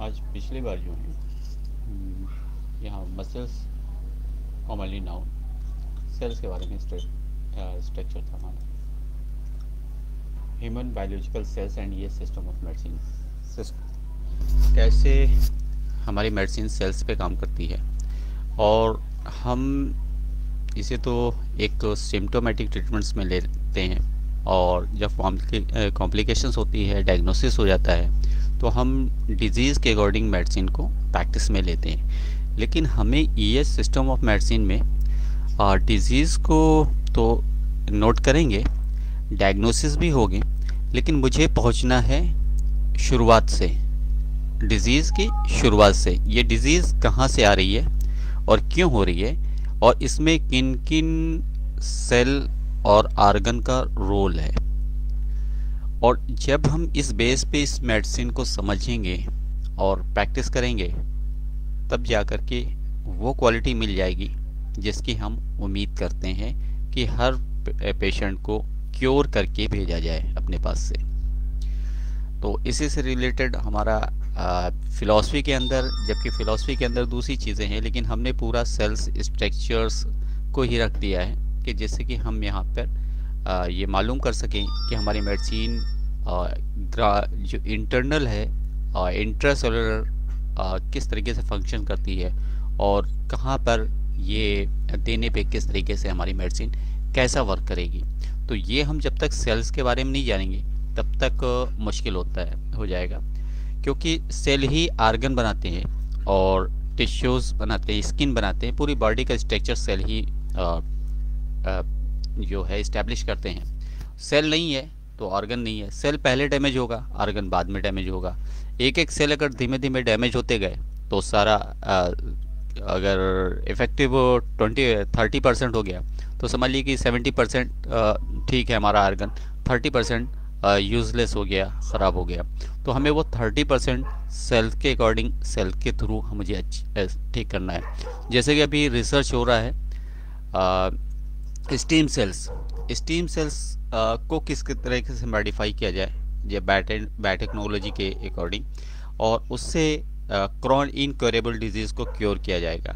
आज पिछली बार जो है यहाँ मसल्स कॉमनली नाउन सेल्स के बारे में स्ट्रक्चर था हमारा ह्यूमन बायोलॉजिकल सेल्स एंड ये सिस्टम ऑफ मेडिसिन कैसे हमारी मेडिसिन सेल्स पे काम करती है और हम इसे तो एक सिम्टोमेटिक ट्रीटमेंट्स में लेते हैं और जब कॉम्प्लिकेशंस होती है डायग्नोसिस हो जाता है तो हम डिजीज़ के अकॉर्डिंग मेडिसिन को प्रैक्टिस में लेते हैं। लेकिन हमें ये सिस्टम ऑफ मेडिसिन में डिजीज़ को तो नोट करेंगे, डायग्नोसिस भी होगी, लेकिन मुझे पहुंचना है शुरुआत से, डिज़ीज़ की शुरुआत से। ये डिज़ीज़ कहाँ से आ रही है और क्यों हो रही है और इसमें किन किन सेल और आर्गन का रोल है। और जब हम इस बेस पे इस मेडिसिन को समझेंगे और प्रैक्टिस करेंगे तब जाकर के वो क्वालिटी मिल जाएगी जिसकी हम उम्मीद करते हैं कि हर पेशेंट को क्योर करके भेजा जाए अपने पास से। तो इसी से रिलेटेड हमारा फिलॉसफी के अंदर, जबकि फिलॉसफी के अंदर दूसरी चीज़ें हैं, लेकिन हमने पूरा सेल्स स्ट्रक्चर्स को ही रख दिया है कि जिससे कि हम यहाँ पर ये मालूम कर सकें कि हमारी मेडिसिन जो इंटरनल है, इंट्रासेलुलर किस तरीके से फंक्शन करती है और कहाँ पर ये देने पे किस तरीके से हमारी मेडिसिन कैसा वर्क करेगी। तो ये हम जब तक सेल्स के बारे में नहीं जानेंगे तब तक मुश्किल हो जाएगा, क्योंकि सेल ही आर्गन बनाते हैं और टिश्यूज़ बनाते हैं, स्किन बनाते हैं, पूरी बॉडी का स्ट्रक्चर सेल ही जो है इस्टेब्लिश करते हैं। सेल नहीं है तो ऑर्गन नहीं है। सेल पहले डैमेज होगा, ऑर्गन बाद में डैमेज होगा। एक एक सेल अगर धीमे धीमे डैमेज होते गए तो सारा अगर इफेक्टिव 20-30% हो गया तो समझ लीजिए कि 70% ठीक है हमारा ऑर्गन, 30% यूज़लेस हो गया, ख़राब हो गया। तो हमें वो 30% सेल के अकॉर्डिंग, सेल के थ्रू मुझे ठीक करना है। जैसे कि अभी रिसर्च हो रहा है स्टीम सेल्स को किस तरीके से मॉडिफाई किया जाए ये बायोटेक्नोलॉजी के अकॉर्डिंग, और उससे इनक्योरेबल डिजीज़ को क्योर किया जाएगा।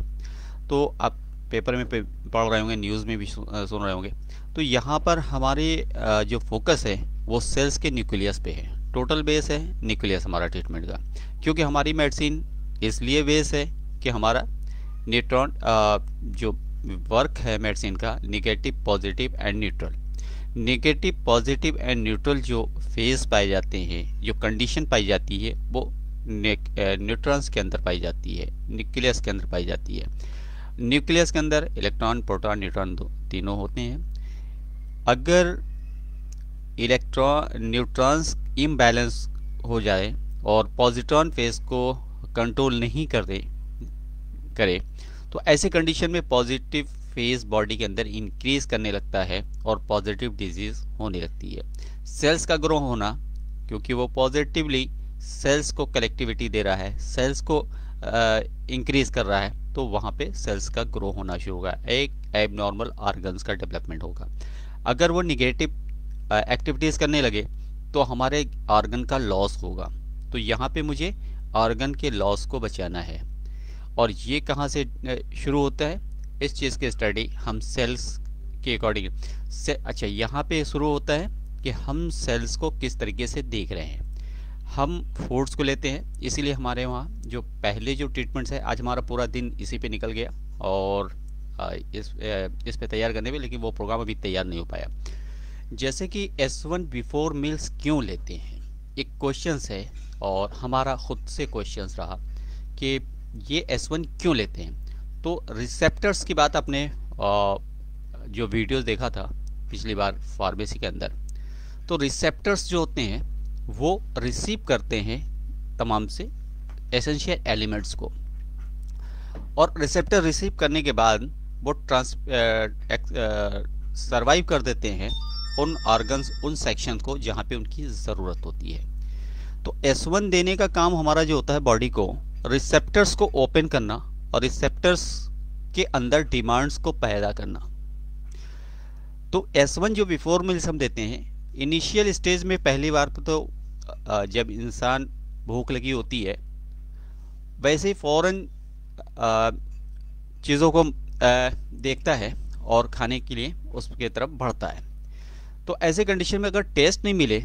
तो आप पेपर में पढ़ रहे होंगे, न्यूज़ में भी सुन रहे होंगे। तो यहाँ पर हमारे जो फोकस है वो सेल्स के न्यूक्लियस पे है। टोटल बेस है न्यूक्लियस हमारा ट्रीटमेंट का, क्योंकि हमारी मेडिसिन इसलिए बेस है कि हमारा न्यूट्रॉन जो वर्क है मेडिसिन का, negative, positive and neutral. Negative, positive and neutral जो फेज पाए जाते हैं, जो कंडीशन पाई जाती है, वो न्यूट्रॉन्स के अंदर पाई जाती है, न्यूक्लियस के अंदर पाई जाती है। न्यूक्लियस के अंदर इलेक्ट्रॉन, प्रोटॉन, न्यूट्रॉन तीनों होते हैं। अगर न्यूट्रॉन्स इम्बैलेंस हो जाए और पॉजिट्रॉन फेज को कंट्रोल नहीं करे तो ऐसे कंडीशन में पॉजिटिव फेज बॉडी के अंदर इंक्रीज करने लगता है और पॉजिटिव डिजीज होने लगती है। सेल्स का ग्रो होना, क्योंकि वो पॉजिटिवली सेल्स को कलेक्टिविटी दे रहा है, सेल्स को इंक्रीज कर रहा है, तो वहाँ पे सेल्स का ग्रो होना शुरू होगा, एक एबनॉर्मल ऑर्गन्स का डेवलपमेंट होगा। अगर वो निगेटिव एक्टिविटीज़ करने लगे तो हमारे ऑर्गन का लॉस होगा। तो यहाँ पे मुझे ऑर्गन के लॉस को बचाना है। और ये कहाँ से शुरू होता है, इस चीज़ की स्टडी हम सेल्स के अकॉर्डिंग अच्छा यहाँ पे शुरू होता है कि हम सेल्स को किस तरीके से देख रहे हैं। हम फूड्स को लेते हैं, इसीलिए हमारे वहाँ जो पहले जो ट्रीटमेंट्स है, आज हमारा पूरा दिन इसी पे निकल गया और इस पे तैयार करने में, लेकिन वो प्रोग्राम अभी तैयार नहीं हो पाया। जैसे कि S1 बिफोर मील्स क्यों लेते हैं, एक क्वेश्चंस है और हमारा खुद से क्वेश्चंस रहा कि ये S1 क्यों लेते हैं। तो रिसेप्टर्स की बात आपने जो वीडियोस देखा था पिछली बार फार्मेसी के अंदर, तो रिसेप्टर्स जो होते हैं वो रिसीव करते हैं तमाम से एसेंशियल एलिमेंट्स को, और रिसेप्टर रिसीव करने के बाद वो सर्वाइव कर देते हैं उन ऑर्गन्स, उन सेक्शन को जहाँ पे उनकी ज़रूरत होती है। तो S1 देने का काम हमारा जो होता है बॉडी को, रिसेप्टर्स को ओपन करना और रिसेप्टर्स के अंदर डिमांड्स को पैदा करना। तो S1 जो बिफोर मील्स हम देते हैं, इनिशियल स्टेज में पहली बार तो जब इंसान भूख लगी होती है वैसे ही फौरन चीज़ों को देखता है और खाने के लिए उसके तरफ बढ़ता है। तो ऐसे कंडीशन में अगर टेस्ट नहीं मिले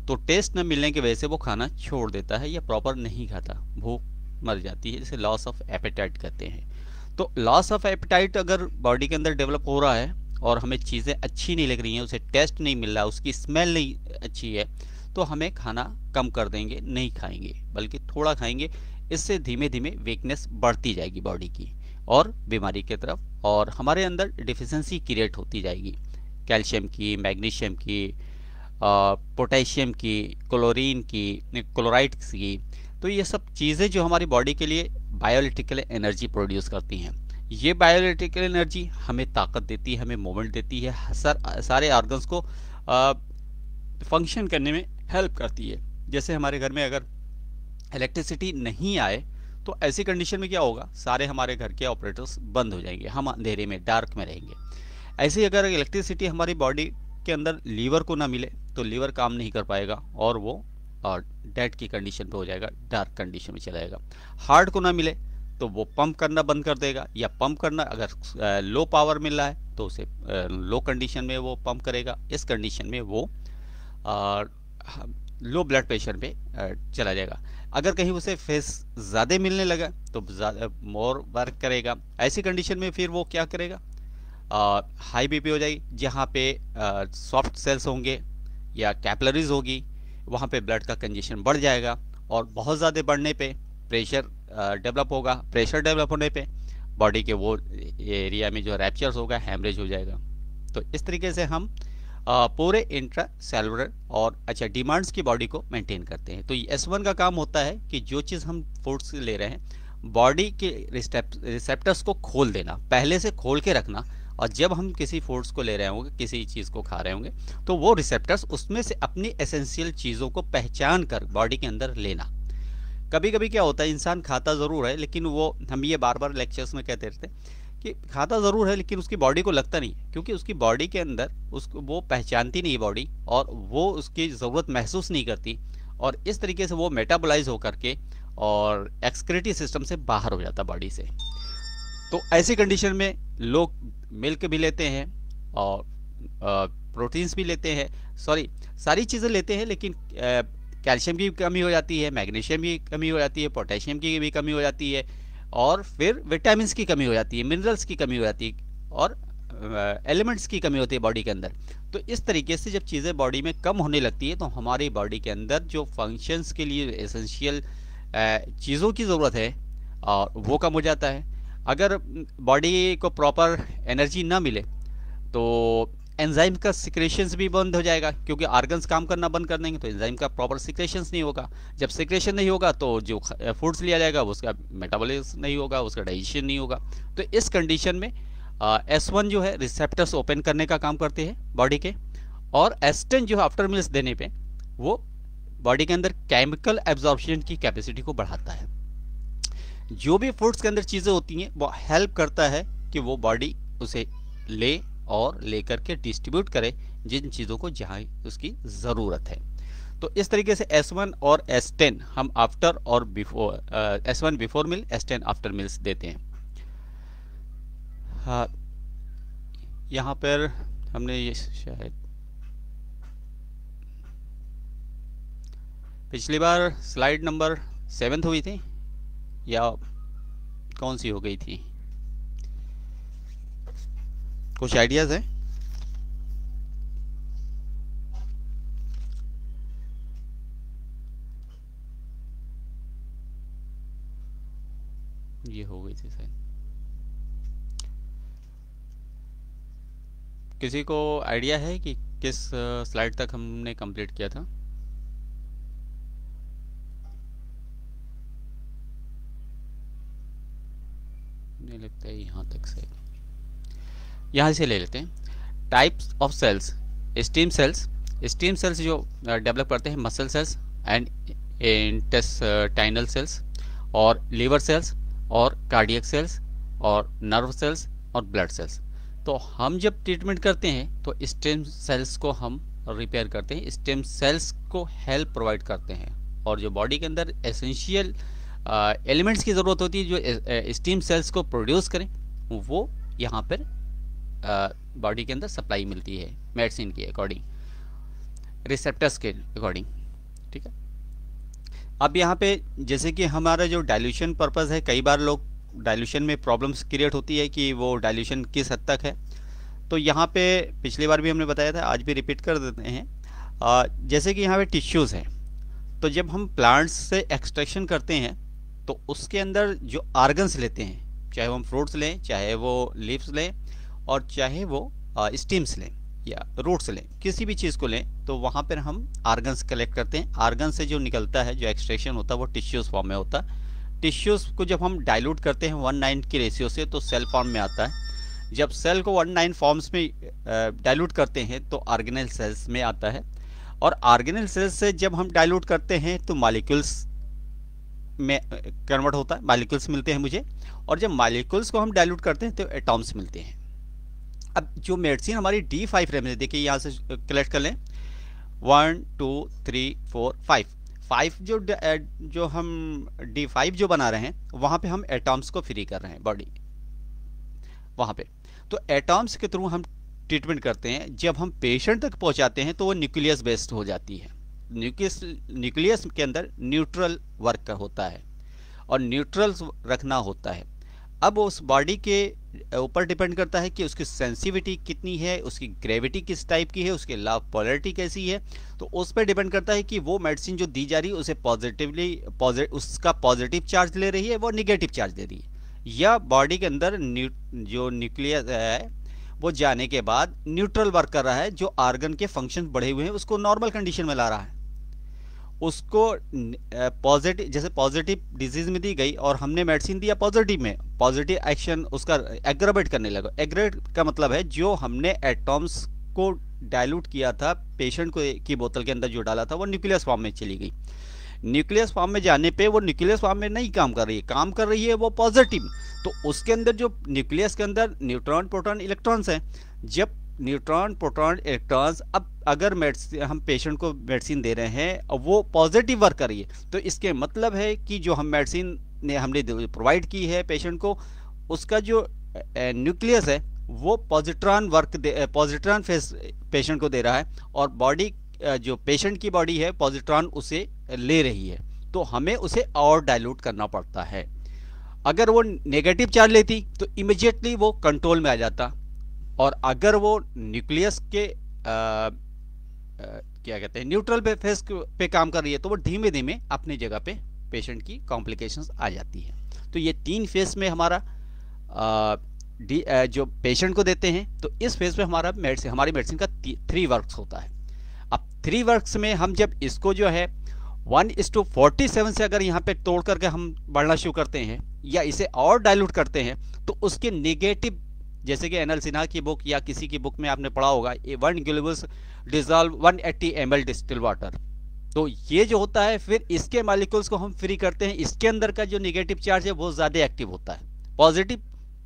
तो टेस्ट न मिलने की वजह से वो खाना छोड़ देता है या प्रॉपर नहीं खाता, भूख मर जाती है, जिसे लॉस ऑफ एपेटाइट कहते हैं। तो लॉस ऑफ एपेटाइट अगर बॉडी के अंदर डेवलप हो रहा है और हमें चीज़ें अच्छी नहीं लग रही हैं, उसे टेस्ट नहीं मिल रहा, उसकी स्मेल नहीं अच्छी है, तो हमें खाना कम कर देंगे, नहीं खाएंगे बल्कि थोड़ा खाएंगे। इससे धीमे धीमे वीकनेस बढ़ती जाएगी बॉडी की और बीमारी की तरफ, और हमारे अंदर डिफिशेंसी क्रिएट होती जाएगी कैल्शियम की, मैग्नीशियम की, पोटेशियम की, क्लोरीन की, क्लोराइड्स की। तो ये सब चीज़ें जो हमारी बॉडी के लिए बायोलिटिकल एनर्जी प्रोड्यूस करती हैं, ये बायोलिटिकल एनर्जी हमें ताकत देती है, हमें मूवमेंट देती है, सारे ऑर्गन्स को फंक्शन करने में हेल्प करती है। जैसे हमारे घर में अगर इलेक्ट्रिसिटी नहीं आए तो ऐसी कंडीशन में क्या होगा, सारे हमारे घर के ऑपरेटर्स बंद हो जाएंगे, हम अंधेरे में, डार्क में रहेंगे। ऐसे ही अगर इलेक्ट्रिसिटी हमारी बॉडी के अंदर लीवर को ना मिले तो लीवर काम नहीं कर पाएगा और वो डेड की कंडीशन पे हो जाएगा, डार्क कंडीशन में चला जाएगा। हार्ट को ना मिले तो वो पंप करना बंद कर देगा, या पंप करना अगर लो पावर मिल रहा है तो उसे लो कंडीशन में वो पंप करेगा। इस कंडीशन में वो लो ब्लड प्रेशर पे चला जाएगा। अगर कहीं उसे फेस ज़्यादा मिलने लगा तो मोर वर्क करेगा। ऐसी कंडीशन में फिर वो क्या करेगा, हाई बीपी हो जाएगी, जहाँ पे सॉफ्ट सेल्स होंगे या कैपिलरीज होगी, वहाँ पे ब्लड का कंजेशन बढ़ जाएगा, और बहुत ज़्यादा बढ़ने पे प्रेशर डेवलप होगा। प्रेशर डेवलप होने पे बॉडी के वो एरिया में जो रैप्चर्स होगा, हैमरेज हो जाएगा। तो इस तरीके से हम पूरे इंट्रा सेलुलर और डिमांड्स की बॉडी को मेंटेन करते हैं। तो S1 का काम होता है कि जो चीज़ हम फूड्स ले रहे हैं, बॉडी के रिसेप्टर्स को खोल देना, पहले से खोल के रखना, और जब हम किसी फूड्स को ले रहे होंगे, किसी चीज़ को खा रहे होंगे, तो वो रिसेप्टर्स उसमें से अपनी एसेंशियल चीज़ों को पहचान कर बॉडी के अंदर लेना। कभी कभी क्या होता है, इंसान खाता ज़रूर है, लेकिन वो, हम ये बार बार लेक्चर्स में कहते रहते हैं कि खाता ज़रूर है लेकिन उसकी बॉडी को लगता नहीं, क्योंकि उसकी बॉडी के अंदर उसको वो पहचानती नहीं बॉडी, और वो उसकी ज़रूरत महसूस नहीं करती, और इस तरीके से वो मेटाबोलाइज होकर के और एक्सक्रीटरी सिस्टम से बाहर हो जाता बॉडी से। तो ऐसी कंडीशन में लोग मिल्क भी लेते हैं और प्रोटीन्स भी लेते हैं, सारी चीज़ें लेते हैं, लेकिन कैल्शियम की कमी हो जाती है, मैग्नीशियम की कमी हो जाती है, पोटेशियम की भी कमी हो जाती है, और फिर विटामिन्स की कमी हो जाती है, मिनरल्स की कमी हो जाती है, और एलिमेंट्स की कमी होती है बॉडी के अंदर। तो इस तरीके से जब चीज़ें बॉडी में कम होने लगती है तो हमारी बॉडी के अंदर जो फंक्शंस के लिए एसेंशियल चीज़ों की ज़रूरत है और वो कम हो जाता है। अगर बॉडी को प्रॉपर एनर्जी ना मिले तो एंजाइम का सिक्रेशंस भी बंद हो जाएगा, क्योंकि ऑर्गन्स काम करना बंद कर देंगे तो एंजाइम का प्रॉपर सिक्रेशंस नहीं होगा। जब सिक्रेशन नहीं होगा तो जो फूड्स लिया जाएगा उसका मेटाबॉलिज्म नहीं होगा, उसका डाइजेशन नहीं होगा। तो इस कंडीशन में S1 जो है रिसेप्टर्स ओपन करने का काम करते हैं बॉडी के, और S10 जो है आफ्टर मील्स देने पे वो बॉडी के अंदर केमिकल एब्जॉर्प्शन की कैपेसिटी को बढ़ाता है। जो भी फूड्स के अंदर चीज़ें होती हैं वो हेल्प करता है कि वो बॉडी उसे ले और लेकर के डिस्ट्रीब्यूट करे जिन चीज़ों को जहाँ उसकी ज़रूरत है। तो इस तरीके से S1 और S10 हम आफ्टर और before, S1 before meal, S10 after meals देते हैं। हाँ, यहाँ पर हमने ये शायद पिछली बार स्लाइड नंबर 7 हुई थी या कौन सी हो गई थी, कुछ आइडियाज है? ये हो गई थी शायद, किसी को आइडिया है कि किस स्लाइड तक हमने कंप्लीट किया था? मुझे लगता है यहाँ तक से, यहाँ से ले लेते हैं। Types of cells, stem cells. Stem cells जो डेवलप करते हैं muscle cells and intestinal cells, और लीवर सेल्स, और कार्डियक सेल्स, और नर्व सेल्स, और ब्लड सेल्स। तो हम जब ट्रीटमेंट करते हैं तो स्टेम सेल्स को हम रिपेयर करते हैं, स्टेम सेल्स को हेल्प प्रोवाइड करते हैं, और जो बॉडी के अंदर एसेंशियल एलिमेंट्स की ज़रूरत होती है जो स्टीम सेल्स को प्रोड्यूस करें, वो यहाँ पर बॉडी के अंदर सप्लाई मिलती है मेडिसिन के अकॉर्डिंग, रिसेप्टर्स के अकॉर्डिंग। ठीक है, अब यहाँ पे जैसे कि हमारा जो डाइल्यूशन पर्पस है, कई बार लोग डाइल्यूशन में प्रॉब्लम्स क्रिएट होती है कि वो डाइल्यूशन किस हद तक है। तो यहाँ पे पिछली बार भी हमने बताया था, आज भी रिपीट कर देते हैं। जैसे कि यहाँ पे टिश्यूज़ हैं, तो जब हम प्लांट्स से एक्सट्रैक्शन करते हैं तो उसके अंदर जो आर्गन्स लेते हैं, चाहे वो हम फ्रूट्स लें, चाहे वो लीव्स लें, और चाहे वो स्टीम्स लें या रूट्स लें, किसी भी चीज़ को लें, तो वहाँ पर हम आर्गन्स कलेक्ट करते हैं। आर्गन से जो निकलता है, जो एक्सट्रैक्शन होता है, वो टिश्यूज़ फॉर्म में होता है। टिश्यूज़ को जब हम डाइल्यूट करते हैं 1:9 की रेशियो से, तो सेल फॉर्म में आता है। जब सेल को 1:9 फॉर्म्स में डाइल्यूट करते हैं तो ऑर्गेनेल सेल्स में आता है, और ऑर्गेनेल सेल्स से जब हम डाइल्यूट करते हैं तो मॉलिक्यूल्स में कन्वर्ट होता है, मॉलिक्यूल्स मिलते हैं मुझे, और जब मॉलिक्यूल्स को हम डाइल्यूट करते हैं तो एटॉम्स मिलते हैं। अब जो मेडिसिन हमारी D5 रेंज में, देखिए यहाँ से कलेक्ट कर लें, 1 2 3 4 5 जो हम D5 जो बना रहे हैं, वहाँ पे हम एटॉम्स को फ्री कर रहे हैं बॉडी वहाँ पे। तो एटॉम्स के थ्रू हम ट्रीटमेंट करते हैं। जब हम पेशेंट तक पहुँचाते हैं तो वो न्यूक्लियस बेस्ड हो जाती है। न्यूक्लियस के अंदर न्यूट्रल वर्क होता है और न्यूट्रल रखना होता है। अब उस बॉडी के ऊपर डिपेंड करता है कि उसकी सेंसिटिविटी कितनी है, उसकी ग्रेविटी किस टाइप की है, उसकी लव पोलैरिटी कैसी है। तो उस पर डिपेंड करता है कि वो मेडिसिन जो दी जा रही है उसे उसका पॉजिटिव चार्ज ले रही है, वो निगेटिव चार्ज दे रही है, या बॉडी के अंदर जो न्यूक्लियस है वो जाने के बाद न्यूट्रल वर्क कर रहा है, जो ऑर्गन के फंक्शन बढ़े हुए हैं उसको नॉर्मल कंडीशन में ला रहा है। उसको पॉजिटिव, जैसे पॉजिटिव डिजीज में दी गई और हमने मेडिसिन दिया पॉजिटिव में, पॉजिटिव एक्शन उसका एग्रावेट करने लगा। एग्रावेट का मतलब है जो हमने एटॉम्स को डाइल्यूट किया था, पेशेंट को की बोतल के अंदर जो डाला था, वो न्यूक्लियस फॉर्म में चली गई। न्यूक्लियस फॉर्म में जाने पे वो न्यूक्लियस फॉर्म में नहीं काम कर रही है, काम कर रही है वो पॉजिटिव। तो उसके अंदर जो न्यूक्लियस के अंदर न्यूट्रॉन प्रोटॉन इलेक्ट्रॉन्स हैं, जब न्यूट्रॉन प्रोटॉन इलेक्ट्रॉन्स, अब अगर हम पेशेंट को मेडिसिन दे रहे हैं वो पॉजिटिव वर्क कर रही है, तो इसके मतलब है कि जो हम मेडिसिन ने हमने प्रोवाइड की है पेशेंट को, उसका जो न्यूक्लियस है वो पॉजिट्रॉन फेस पेशेंट को दे रहा है, और बॉडी जो पेशेंट की बॉडी है पॉजिट्रॉन उसे ले रही है। तो हमें उसे और डाइल्यूट करना पड़ता है। अगर वो नेगेटिव चार्ज लेती तो इमीडिएटली वो कंट्रोल में आ जाता, और अगर वो न्यूक्लियस के क्या कहते हैं न्यूट्रल फेस पे काम कर रही है, तो वो धीमे धीमे अपनी जगह पे पेशेंट की कॉम्प्लिकेशंस आ जाती है। तो ये 3 फेस में हमारा जो पेशेंट को देते हैं, तो इस फेस में हमारी मेडिसिन का 3 वर्क्स होता है। अब 3 वर्क्स में हम जब इसको जो है 1:47 से अगर यहाँ पे तोड़ करके हम बढ़ना शुरू करते हैं या इसे और डाइल्यूट करते हैं, तो उसके नेगेटिव, जैसे कि एनएल सिन्हा की बुक या किसी की बुक में आपने पढ़ा होगा, 1 glucose dissolve 180 ml distil water. तो ये जो होता है, फिर इसके मॉलिक्यूल्स को हम फ्री करते हैं, इसके अंदर का जो नेगेटिव चार्ज है वो ज़्यादा एक्टिव होता है,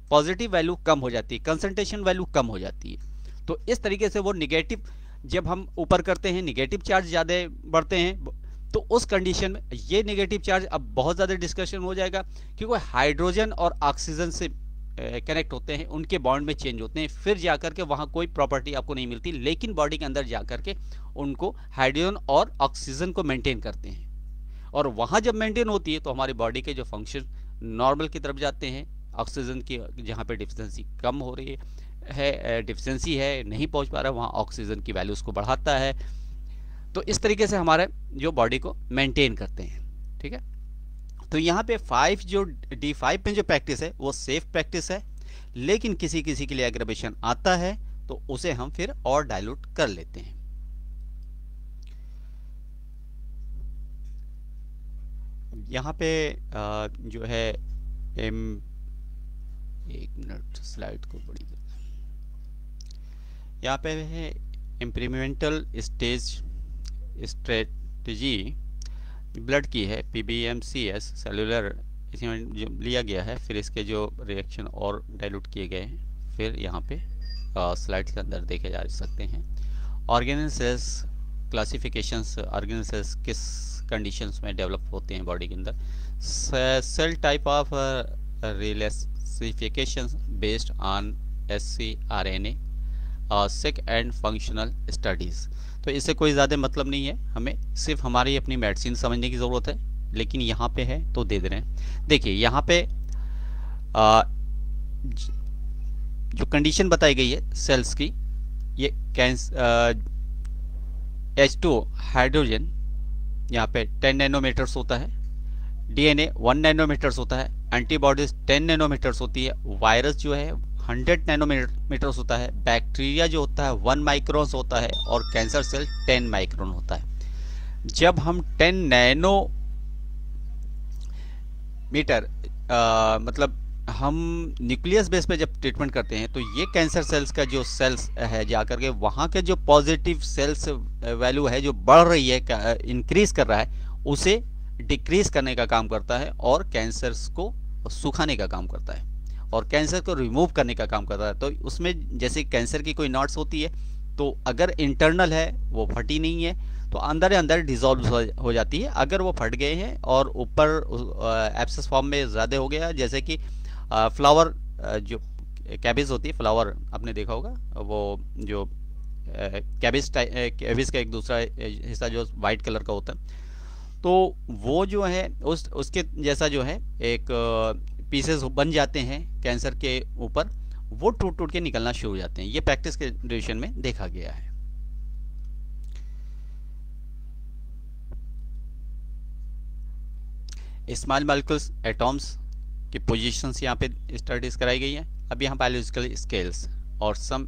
पॉजिटिव वैल्यू कम हो जाती है, कंसंट्रेशन वैल्यू कम हो जाती है। तो इस तरीके से वो निगेटिव जब हम ऊपर करते हैं, निगेटिव चार्ज ज़्यादा बढ़ते हैं, तो उस कंडीशन में ये नेगेटिव चार्ज अब बहुत ज़्यादा डिस्कशन हो जाएगा, क्योंकि हाइड्रोजन और ऑक्सीजन से कनेक्ट होते हैं, उनके बॉन्ड में चेंज होते हैं, फिर जाकर के वहाँ कोई प्रॉपर्टी आपको नहीं मिलती, लेकिन बॉडी के अंदर जाकर के उनको हाइड्रोजन और ऑक्सीजन को मेंटेन करते हैं, और वहाँ जब मेंटेन होती है तो हमारी बॉडी के जो फंक्शन नॉर्मल की तरफ जाते हैं। ऑक्सीजन की जहाँ पे डिफिशिएंसी कम हो रही है, डिफिशिएंसी है, नहीं पहुँच पा रहा है, वहाँ ऑक्सीजन की वैल्यूज़ को बढ़ाता है। तो इस तरीके से हमारे जो बॉडी को मेंटेन करते हैं। ठीक है, तो यहाँ पे 5 जो D5 में जो प्रैक्टिस है वो सेफ प्रैक्टिस है, लेकिन किसी किसी के लिए एग्रेवेशन आता है तो उसे हम फिर और डाइल्यूट कर लेते हैं। यहाँ पे जो है एक मिनट स्लाइड को बड़ी, यहाँ पे है इम्प्लीमेंटल स्ट्रेटजी ब्लड की है, PBMCS सेलुलर इसमें जो लिया गया है, फिर इसके जो रिएक्शन और डाइल्यूट किए गए हैं, फिर यहाँ पे स्लाइड्स के अंदर देखे जा सकते हैं। Organelle cells classifications, organelle cells किस कंडीशंस में डेवलप होते हैं बॉडी के अंदर। Cell type of reclassification based on ScRNA seq and functional studies. तो इससे कोई ज़्यादा मतलब नहीं है, हमें सिर्फ हमारी अपनी मेडिसिन समझने की ज़रूरत है, लेकिन यहाँ पे है तो दे दे रहे हैं। देखिए यहाँ पे जो कंडीशन बताई गई है सेल्स की, ये H2 हाइड्रोजन यहाँ पे 10 नैनोमीटर्स होता है, DNA 1 नैनोमीटर्स होता है, एंटीबॉडीज 10 नैनोमीटर्स होती है, वायरस जो है 100 नैनोमीटर्स होता है, बैक्टीरिया जो होता है 1 माइक्रोन होता है, और कैंसर सेल 10 माइक्रोन होता है। जब हम 10 नैनोमीटर मतलब हम न्यूक्लियस बेस पे जब ट्रीटमेंट करते हैं, तो ये कैंसर सेल्स का जो सेल्स है जाकर के वहाँ के जो पॉजिटिव सेल्स वैल्यू है जो बढ़ रही है, इंक्रीज कर रहा है, उसे डिक्रीज करने का काम करता है, और कैंसर्स को सुखाने का काम करता है, और कैंसर को रिमूव करने का काम करता है। तो उसमें जैसे कैंसर की कोई नॉट्स होती है, तो अगर इंटरनल है वो फटी नहीं है तो अंदर अंदर डिजॉल्व हो जाती है। अगर वो फट गए हैं और ऊपर एब्सेस फॉर्म में ज़्यादा हो गया, जैसे कि फ्लावर जो कैबेज होती है, फ्लावर आपने देखा होगा, वो जो कैबेज का एक दूसरा हिस्सा जो वाइट कलर का होता है, तो वो जो है उसके जैसा जो है एक पीसेस बन जाते हैं कैंसर के ऊपर, वो टूट टूट के निकलना शुरू हो जाते हैं। ये प्रैक्टिस के ड्यूरेशन में देखा गया है। स्मॉल मॉलिक्यूल्स एटॉम्स की पोजीशंस यहाँ पे स्टडीज कराई गई है। अब यहाँ बायोलॉजिकल स्केल्स और सम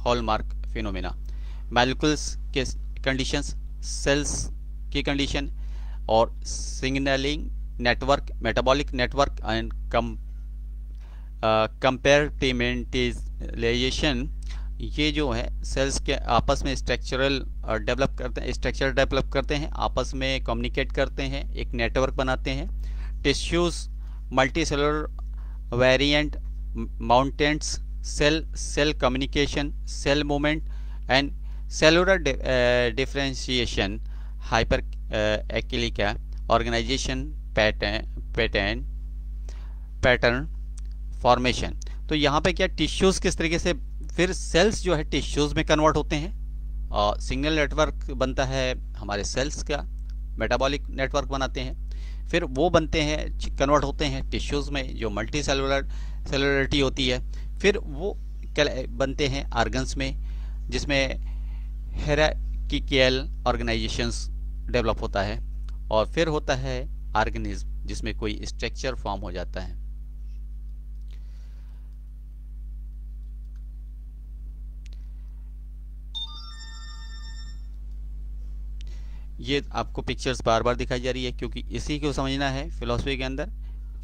हॉलमार्क फिनोमेना, मॉलिक्यूल्स के कंडीशंस, सेल्स की कंडीशन, और signalling network, metabolic network and compartmentalisation, ये जो है सेल्स के आपस में स्ट्रक्चर डेवलप करते हैं, आपस में कम्युनिकेट करते हैं, एक नेटवर्क बनाते हैं। Tissues, multicellular variant, mountains, cell communication, cell movement and cellular differentiation, हाइपर एक्लिका ऑर्गेनाइजेशन, पैटर्न फॉर्मेशन। तो यहाँ पे क्या टिश्यूज किस तरीके से, फिर सेल्स जो है टिश्यूज में कन्वर्ट होते हैं, और सिग्नल नेटवर्क बनता है हमारे सेल्स का, मेटाबॉलिक नेटवर्क बनाते हैं, फिर वो बनते हैं कन्वर्ट होते हैं टिश्यूज में जो मल्टी सेलुलरिटी होती है, फिर वो बनते हैं ऑर्गन्स में जिसमें हायरार्किकल ऑर्गेनाइजेशंस डेवलप होता है, और फिर होता है ऑर्गेनिज्म जिसमें कोई स्ट्रक्चर फॉर्म हो जाता है। ये आपको पिक्चर्स बार बार दिखाई जा रही है क्योंकि इसी को समझना है फिलॉसफी के अंदर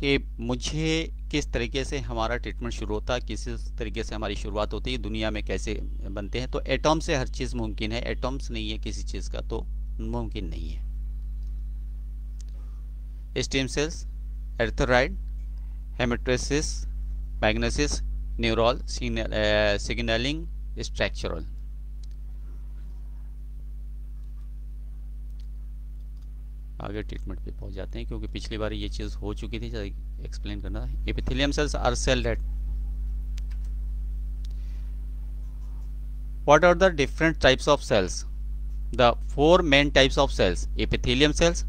कि मुझे किस तरीके से हमारा ट्रीटमेंट शुरू होता है, किस तरीके से हमारी शुरुआत होती है, दुनिया में कैसे बनते हैं। तो एटॉम से हर चीज़ मुमकिन है, एटॉम्स नहीं है किसी चीज़ का तो मुमकिन नहीं है। Stem cells, erythrocyte, haematosis, myogenesis, neural, signalling structural. आगे ट्रीटमेंट पे पहुंच जाते हैं क्योंकि पिछली बार ये चीज़ हो चुकी थी, एक्सप्लेन करना था। Epithelium cells are cell dead. What are the different types of cells? The four main types of cells. Epithelium cells.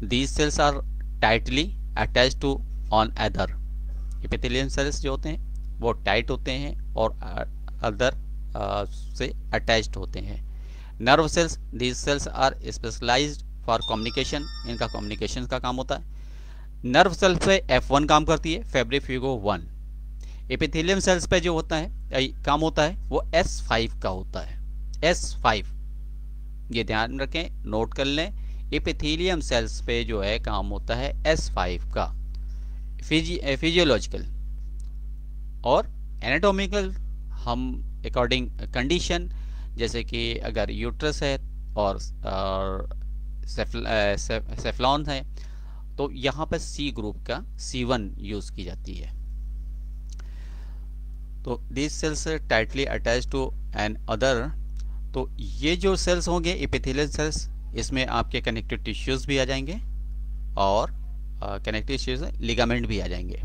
These cells are tightly attached to on other. Epithelium cells जो होते हैं वो tight होते हैं और other से attached होते हैं। Nerve cells. These cells are specialized for communication. इनका कम्युनिकेशन का काम होता है। नर्व सेल्स पे F1 काम करती है, फेब्रिफ्यूगो 1। एपिथेलियम सेल्स पे जो होता है काम होता है वो S5 का होता है, S5। ये ध्यान रखें, नोट कर लें, एपिथेलियम सेल्स पे जो है काम होता है S5 का। फिजियोलॉजिकल और एनाटॉमिकल हम अकॉर्डिंग कंडीशन, जैसे कि अगर यूट्रस है और सेफ्लॉन है तो यहाँ पर C ग्रुप का C1 यूज की जाती है। तो this cells tightly attach to another. तो ये जो सेल्स होंगे एपिथेलियल सेल्स, इसमें आपके कनेक्टिव टिश्यूज भी आ जाएंगे और कनेक्टिव टिश्यूज लिगामेंट भी आ जाएंगे।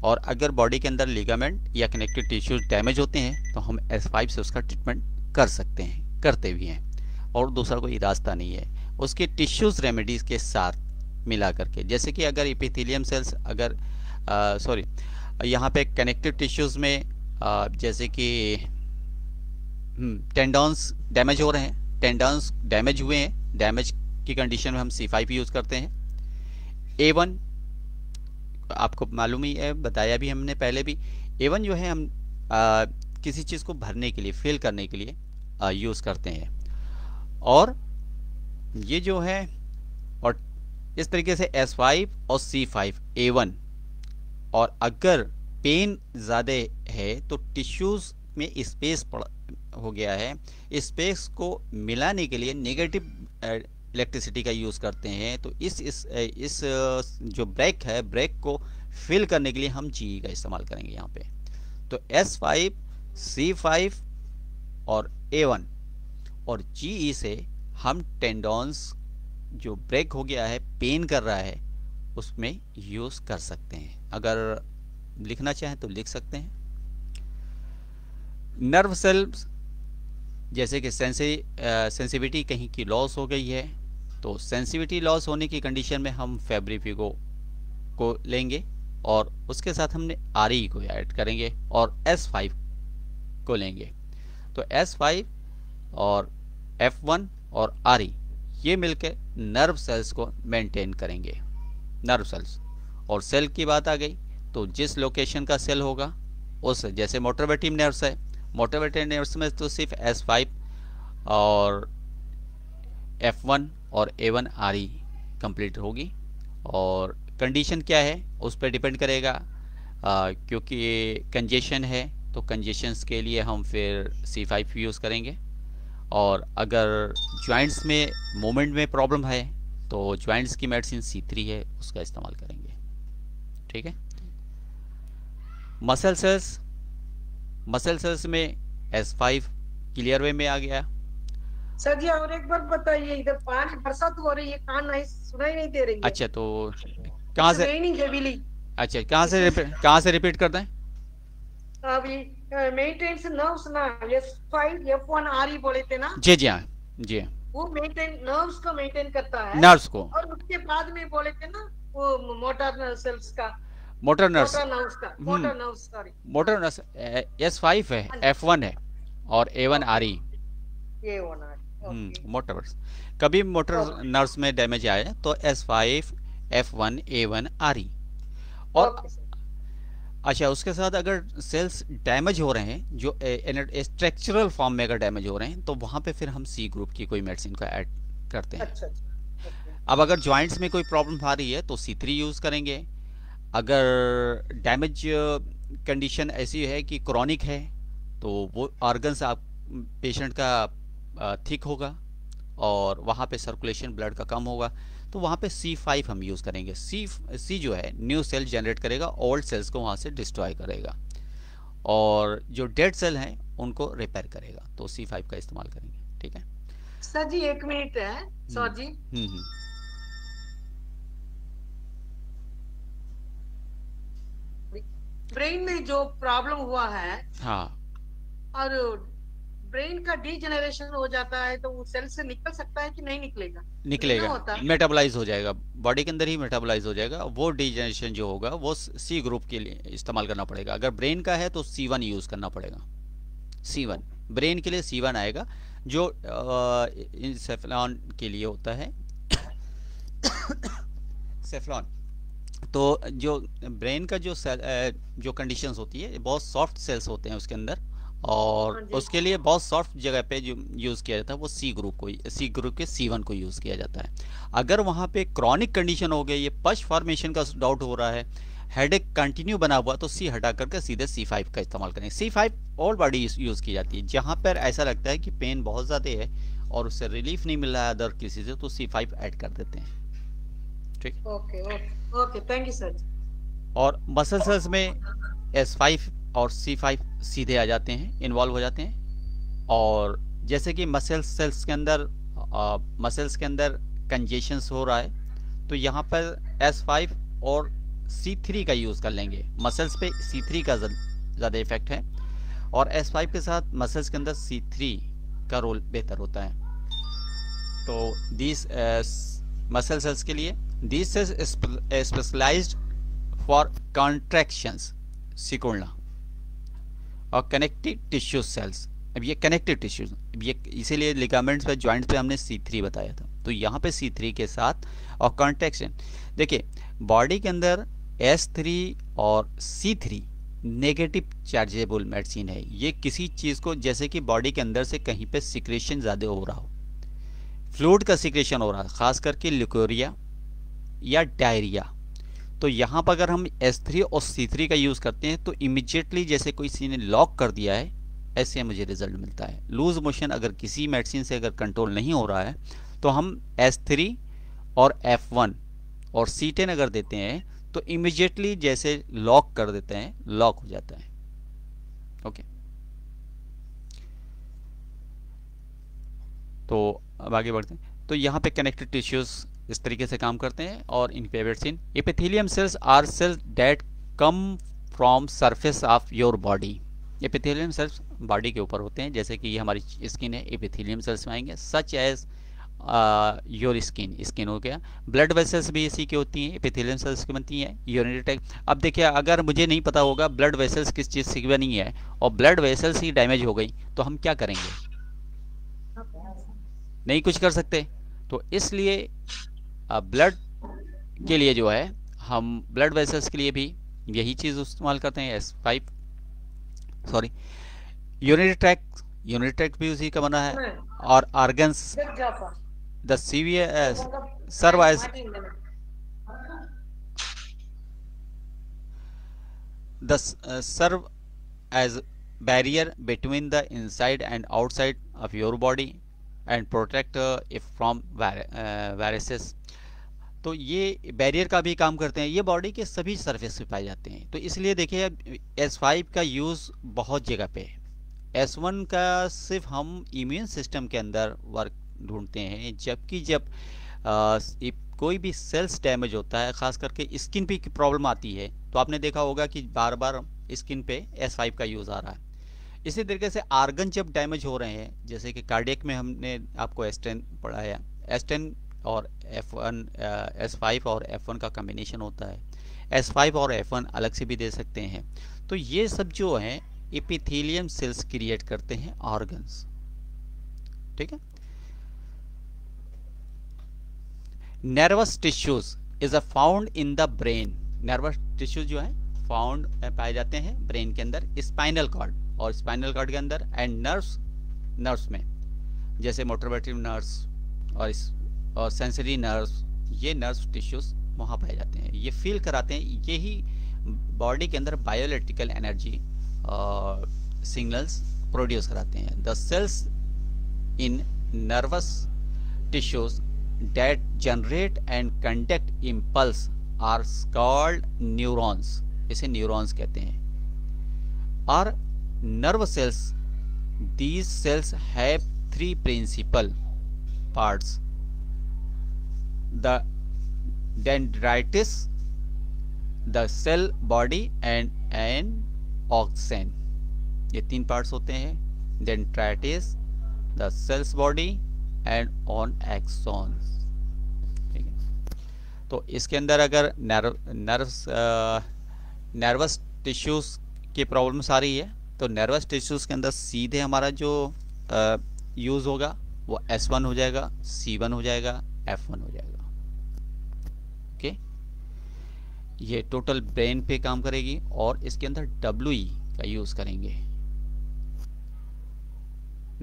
और अगर बॉडी के अंदर लिगामेंट या कनेक्टिव टिश्यूज डैमेज होते हैं तो हम S5 से उसका ट्रीटमेंट कर सकते हैं, करते भी हैं, और दूसरा कोई रास्ता नहीं है उसके टिश्यूज रेमेडीज के साथ मिला करके। जैसे कि अगर एपिथेलियम सेल्स अगर सॉरी यहाँ पे कनेक्टिव टिश्यूज में जैसे कि टेंडन्स डैमेज हो रहे हैं, टेंडन्स डैमेज हुए हैं, डैमेज की कंडीशन में हम C5 यूज़ करते हैं। A1 आपको मालूम ही है, बताया भी हमने पहले भी, A1 जो है हम किसी चीज़ को भरने के लिए, फिल करने के लिए यूज़ करते हैं। और ये जो है, और इस तरीके से S5 और C5 A1। और अगर पेन ज़्यादा है तो टिश्यूज़ में स्पेस हो गया है, स्पेस को मिलाने के लिए नेगेटिव इलेक्ट्रिसिटी का यूज़ करते हैं। तो इस जो ब्रेक है, ब्रेक को फिल करने के लिए हम GE का इस्तेमाल करेंगे यहाँ पे। तो S5, C5 और A1 और GE से हम टेंडन्स जो ब्रेक हो गया है, पेन कर रहा है, उसमें यूज़ कर सकते हैं। अगर लिखना चाहें तो लिख सकते हैं। नर्व सेल्स जैसे कि सेंसिटिविटी कहीं की लॉस हो गई है, तो सेंसिटिविटी लॉस होने की कंडीशन में हम फेब्रिफिको को लेंगे और उसके साथ हमने RE को ऐड करेंगे और S5 को लेंगे। तो S5 और F1 और RE ये मिलकर नर्व सेल्स को मेंटेन करेंगे। नर्व सेल्स और सेल की बात आ गई तो जिस लोकेशन का सेल होगा उस, जैसे मोटर वेटिव नर्व्स है, मोटर वेटिव नर्व्स में तो सिर्फ S5 और F1 और A1 RE कंप्लीट होगी। और कंडीशन क्या है उस पर डिपेंड करेगा, क्योंकि कंजेशन है तो कंजेशंस के लिए हम फिर C5 यूज़ करेंगे। और अगर जॉइंट्स में मूवमेंट में प्रॉब्लम है तो जॉइंट्स की मेडिसिन C3 है, उसका इस्तेमाल करेंगे। ठीक है। मसल सेल्स में S5 क्लियर वे में आ गया। सर जी और एक बार बताइए, इधर पानी बरसात हो रही है, कान नहीं सुनाई नहीं दे रही है। अच्छा, तो कहाँ से? अच्छा, कहाँ से रिपीट कर दें? अभी मेंटेनेंस नर्व्स ना S5 F1 RE बोले थे ना? जी हाँ, जी हाँ, वो मेंटेन नर्व्स को मेंटेन करता है, नर्व्स को। और उसके बाद में बोले थे ना वो मोटर सेल्स का, motor nerves sorry, motor nerves S5 है, F1 है और A1 RE। मोटर नर्व्स कभी मोटर नर्व्स में डैमेज आए तो S5 F1 A1 RE। और अच्छा, उसके साथ अगर सेल्स डैमेज हो रहे हैं, जो स्ट्रक्चरल फॉर्म में अगर डैमेज हो रहे हैं, तो वहाँ पे फिर हम C ग्रुप की कोई मेडिसिन को ऐड करते हैं। अच्छा। अब अगर जॉइंट्स में कोई प्रॉब्लम आ रही है तो C3 यूज़ करेंगे। अगर डैमेज कंडीशन ऐसी है कि क्रॉनिक है तो वो ऑर्गन्स आप पेशेंट का थिक होगा और वहाँ पे सर्कुलेशन ब्लड का कम होगा, तो वहाँ पे C5 हम यूज़ करेंगे। C जो है न्यू सेल जनरेट करेगा, ओल्ड सेल्स को वहाँ से डिस्ट्रॉय करेगा और जो डेड सेल हैं उनको रिपेयर करेगा, तो C5 का इस्तेमाल करेंगे। ठीक है सर जी, एक मिनट है सर जी। ब्रेन में जो प्रॉब्लम हुआ है, हाँ, और ब्रेन का डीजेनरेशन हो जाता है, तो वो सेल से निकल सकता है कि नहीं निकलेगा? निकलेगा, मेटाबोलाइज हो जाएगा, बॉडी के अंदर ही मेटाबोलाइज हो जाएगा। वो डीजेनरेशन जो होगा वो C ग्रुप के लिए इस्तेमाल करना पड़ेगा। अगर ब्रेन का है तो C1 यूज़ करना पड़ेगा। C1 ब्रेन के लिए C1 आएगा, जो सेफ्लॉन के लिए होता है सेफ्लॉन। तो जो ब्रेन का जो कंडीशंस होती है, बहुत सॉफ्ट सेल्स होते हैं उसके अंदर, और उसके लिए बहुत सॉफ्ट जगह पे जो यूज़ किया जाता है वो C ग्रुप के C1 को यूज़ किया जाता है। अगर वहाँ पे क्रॉनिक कंडीशन हो गई, ये पश फॉर्मेशन का डाउट हो रहा है, हेडेक कंटिन्यू बना हुआ, तो C हटा करके सीधे C5 का इस्तेमाल करें। C5 ऑल बॉडी यूज़ की जाती है। जहाँ पर ऐसा लगता है कि पेन बहुत ज़्यादा है और उससे रिलीफ नहीं मिल रहा है अदर किसी से, तो C5 ऐड कर देते हैं। ठीक, ओके, थैंक यू सर। और मसल सेल्स में S5 और C5 सीधे आ जाते हैं, इन्वॉल्व हो जाते हैं। और जैसे कि मसल सेल्स के अंदर मसल्स के अंदर कंजेशंस हो रहा है, तो यहाँ पर S5 और C3 का यूज़ कर लेंगे। मसल्स पे C3 का ज़्यादा इफेक्ट है और S5 के साथ मसल्स के अंदर C3 का रोल बेहतर होता है। तो दिस मसल सेल्स के लिए this is specialised for contractions, सिकुड़ना, और कनेक्टिव टिश्यू सेल्स। अब ये कनेक्टिव टिश्यूज, अब ये इसीलिए लिगामेंट्स पे, जॉइंट्स पे हमने C3 बताया था, तो यहाँ पे C3 के साथ और कॉन्ट्रैक्शन। देखिए बॉडी के अंदर S3 और C3 नेगेटिव चार्जेबल मेडिसिन है। ये किसी चीज़ को, जैसे कि बॉडी के अंदर से कहीं पे सिक्रेशन ज़्यादा हो रहा हो, फ्लूइड का सिक्रेशन हो रहा है, खास करके लिकोरिया या डायरिया, तो यहाँ पर अगर हम S3 और C3 का यूज़ करते हैं तो इमिजिएटली जैसे कोई किसी ने लॉक कर दिया है, ऐसे मुझे रिजल्ट मिलता है। लूज मोशन अगर किसी मेडिसिन से अगर कंट्रोल नहीं हो रहा है तो हम S3 और F1 और C10 अगर देते हैं तो इमिजिएटली जैसे लॉक कर देते हैं, लॉक हो जाता है। ओके, तो अब आगे बढ़ते हैं। तो यहाँ पे कनेक्टिव टिश्यूज इस तरीके से काम करते हैं और इन पेवेट्सिन epithelium cells are cells that come from surface of your body. Epithelium cells body के ऊपर होते हैं, जैसे कि ये हमारी स्किन है, एपिथेलियम सेल्स में आएंगे, सच एज योर स्किन हो गया। ब्लड वेसल्स भी इसी की होती हैं, एपिथेलियम सेल्स की बनती हैं। यूरिनरी ट्रैक्ट, अब देखिए अगर मुझे नहीं पता होगा ब्लड वेसल्स किस चीज़ से बनी है और ब्लड वेसल्स ही डैमेज हो गई तो हम क्या करेंगे? नहीं कुछ कर सकते। तो इसलिए ब्लड के लिए जो है हम ब्लड वेसल्स के लिए भी यही चीज़ इस्तेमाल करते हैं, S5 सॉरी। यूरिनरी ट्रैक्ट भी उसी का बना है। और organs the severe serve as the serve as barrier between the inside and outside of your body and protect if from viruses। तो ये बैरियर का भी काम करते हैं, ये बॉडी के सभी सरफेस पे पाए जाते हैं। तो इसलिए देखिए S5 का यूज़ बहुत जगह पे है। S1 का सिर्फ हम इम्यून सिस्टम के अंदर वर्क ढूंढते हैं, जबकि जब कोई भी सेल्स डैमेज होता है, खास करके स्किन पे प्रॉब्लम आती है, तो आपने देखा होगा कि बार बार स्किन पे S5 का यूज़ आ रहा है। इसी तरीके से आर्गन जब डैमेज हो रहे हैं, जैसे कि कार्डियक में हमने आपको S10 पढ़ाया, S10 और F1 S5 और F1 का कॉम्बिनेशन होता है, S5 और F1 अलग से भी दे सकते हैं। तो ये सब जो हैं एपिथेलियम सेल्स क्रिएट करते हैं ऑर्गन्स, ठीक है। Nervous tissues is a found in the brain. Nervous tissues जो है फाउंड पाए जाते हैं ब्रेन के अंदर, स्पाइनल कॉर्ड और स्पाइनल कॉर्ड के अंदर, एंड नर्व्स में जैसे मोटरवेटिव नर्व्स और सेंसरी नर्व्स, ये नर्व टिश्यूज वहाँ पाए जाते हैं। ये फील कराते हैं, यही बॉडी के अंदर बायोइलेक्ट्रिकल एनर्जी सिग्नल्स प्रोड्यूस कराते हैं। The cells in nervous tissues that generate and conduct impulse are called neurons, इसे न्यूरॉन्स कहते हैं। और nerve cells, these cells have three principal parts: the dendrites, the cell body and an axon। ये तीन parts होते हैं, dendrites, the cells body and on axons, ठीक है। तो इसके अंदर अगर नर्वस टिश्यूज की प्रॉब्लम्स आ रही है तो नर्वस टिश्यूज के अंदर सीधे हमारा जो यूज़ होगा वो S1 हो जाएगा, C1 हो जाएगा, F1 हो जाएगा, ओके। ये टोटल ब्रेन पे काम करेगी और इसके अंदर WE का यूज़ करेंगे।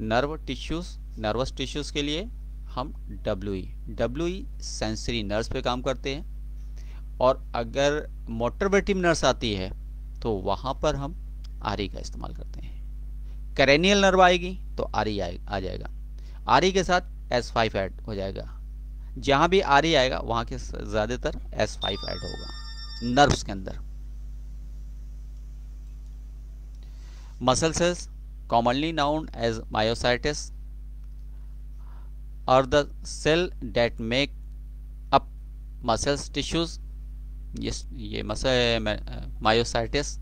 नर्वस टिश्यूज के लिए हम WE सेंसरी नर्व्स पे काम करते हैं। और अगर मोटरवेटिव नर्व्स आती है तो वहाँ पर हम RE का इस्तेमाल करते हैं। करेनियल नर्व आएगी तो RE आ जाएगा, RE के साथ S5 ऐड हो जाएगा। जहाँ भी RE आएगा वहाँ के ज़्यादातर S5 ऐड होगा नर्व्स के अंदर। Muscle cells commonly known as myositis are the cell that make up muscles tissues, ये मसल मायोसाइटिस,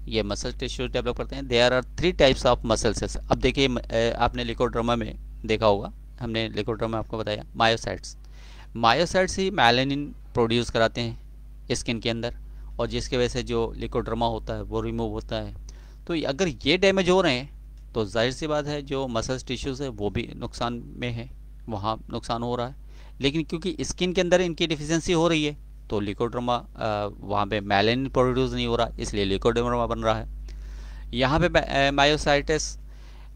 ये मसल टिश्यू डेवलप करते हैं। There are 3 types of muscle cells. अब देखिए आपने लिकोड्रामा में देखा होगा, हमने लिकोड्रामा आपको बताया मायोसाइट्स, मायोसाइट्स ही मेलानिन प्रोड्यूस कराते हैं स्किन के अंदर, और जिसकी वजह से जो लिकोड्रामा होता है वो रिमूव होता है। तो अगर ये डैमेज हो रहे हैं तो जाहिर सी बात है जो मसल्स टिश्यूज़ है वो भी नुकसान में है, वहाँ नुकसान हो रहा है। लेकिन क्योंकि स्किन के अंदर इनकी डिफिशियंसी हो रही है तो लिकोड्रामा वहाँ पे मेलानिन प्रोड्यूस नहीं हो रहा, इसलिए लिकोड्रामा बन रहा है। यहाँ पे मायोसाइटिस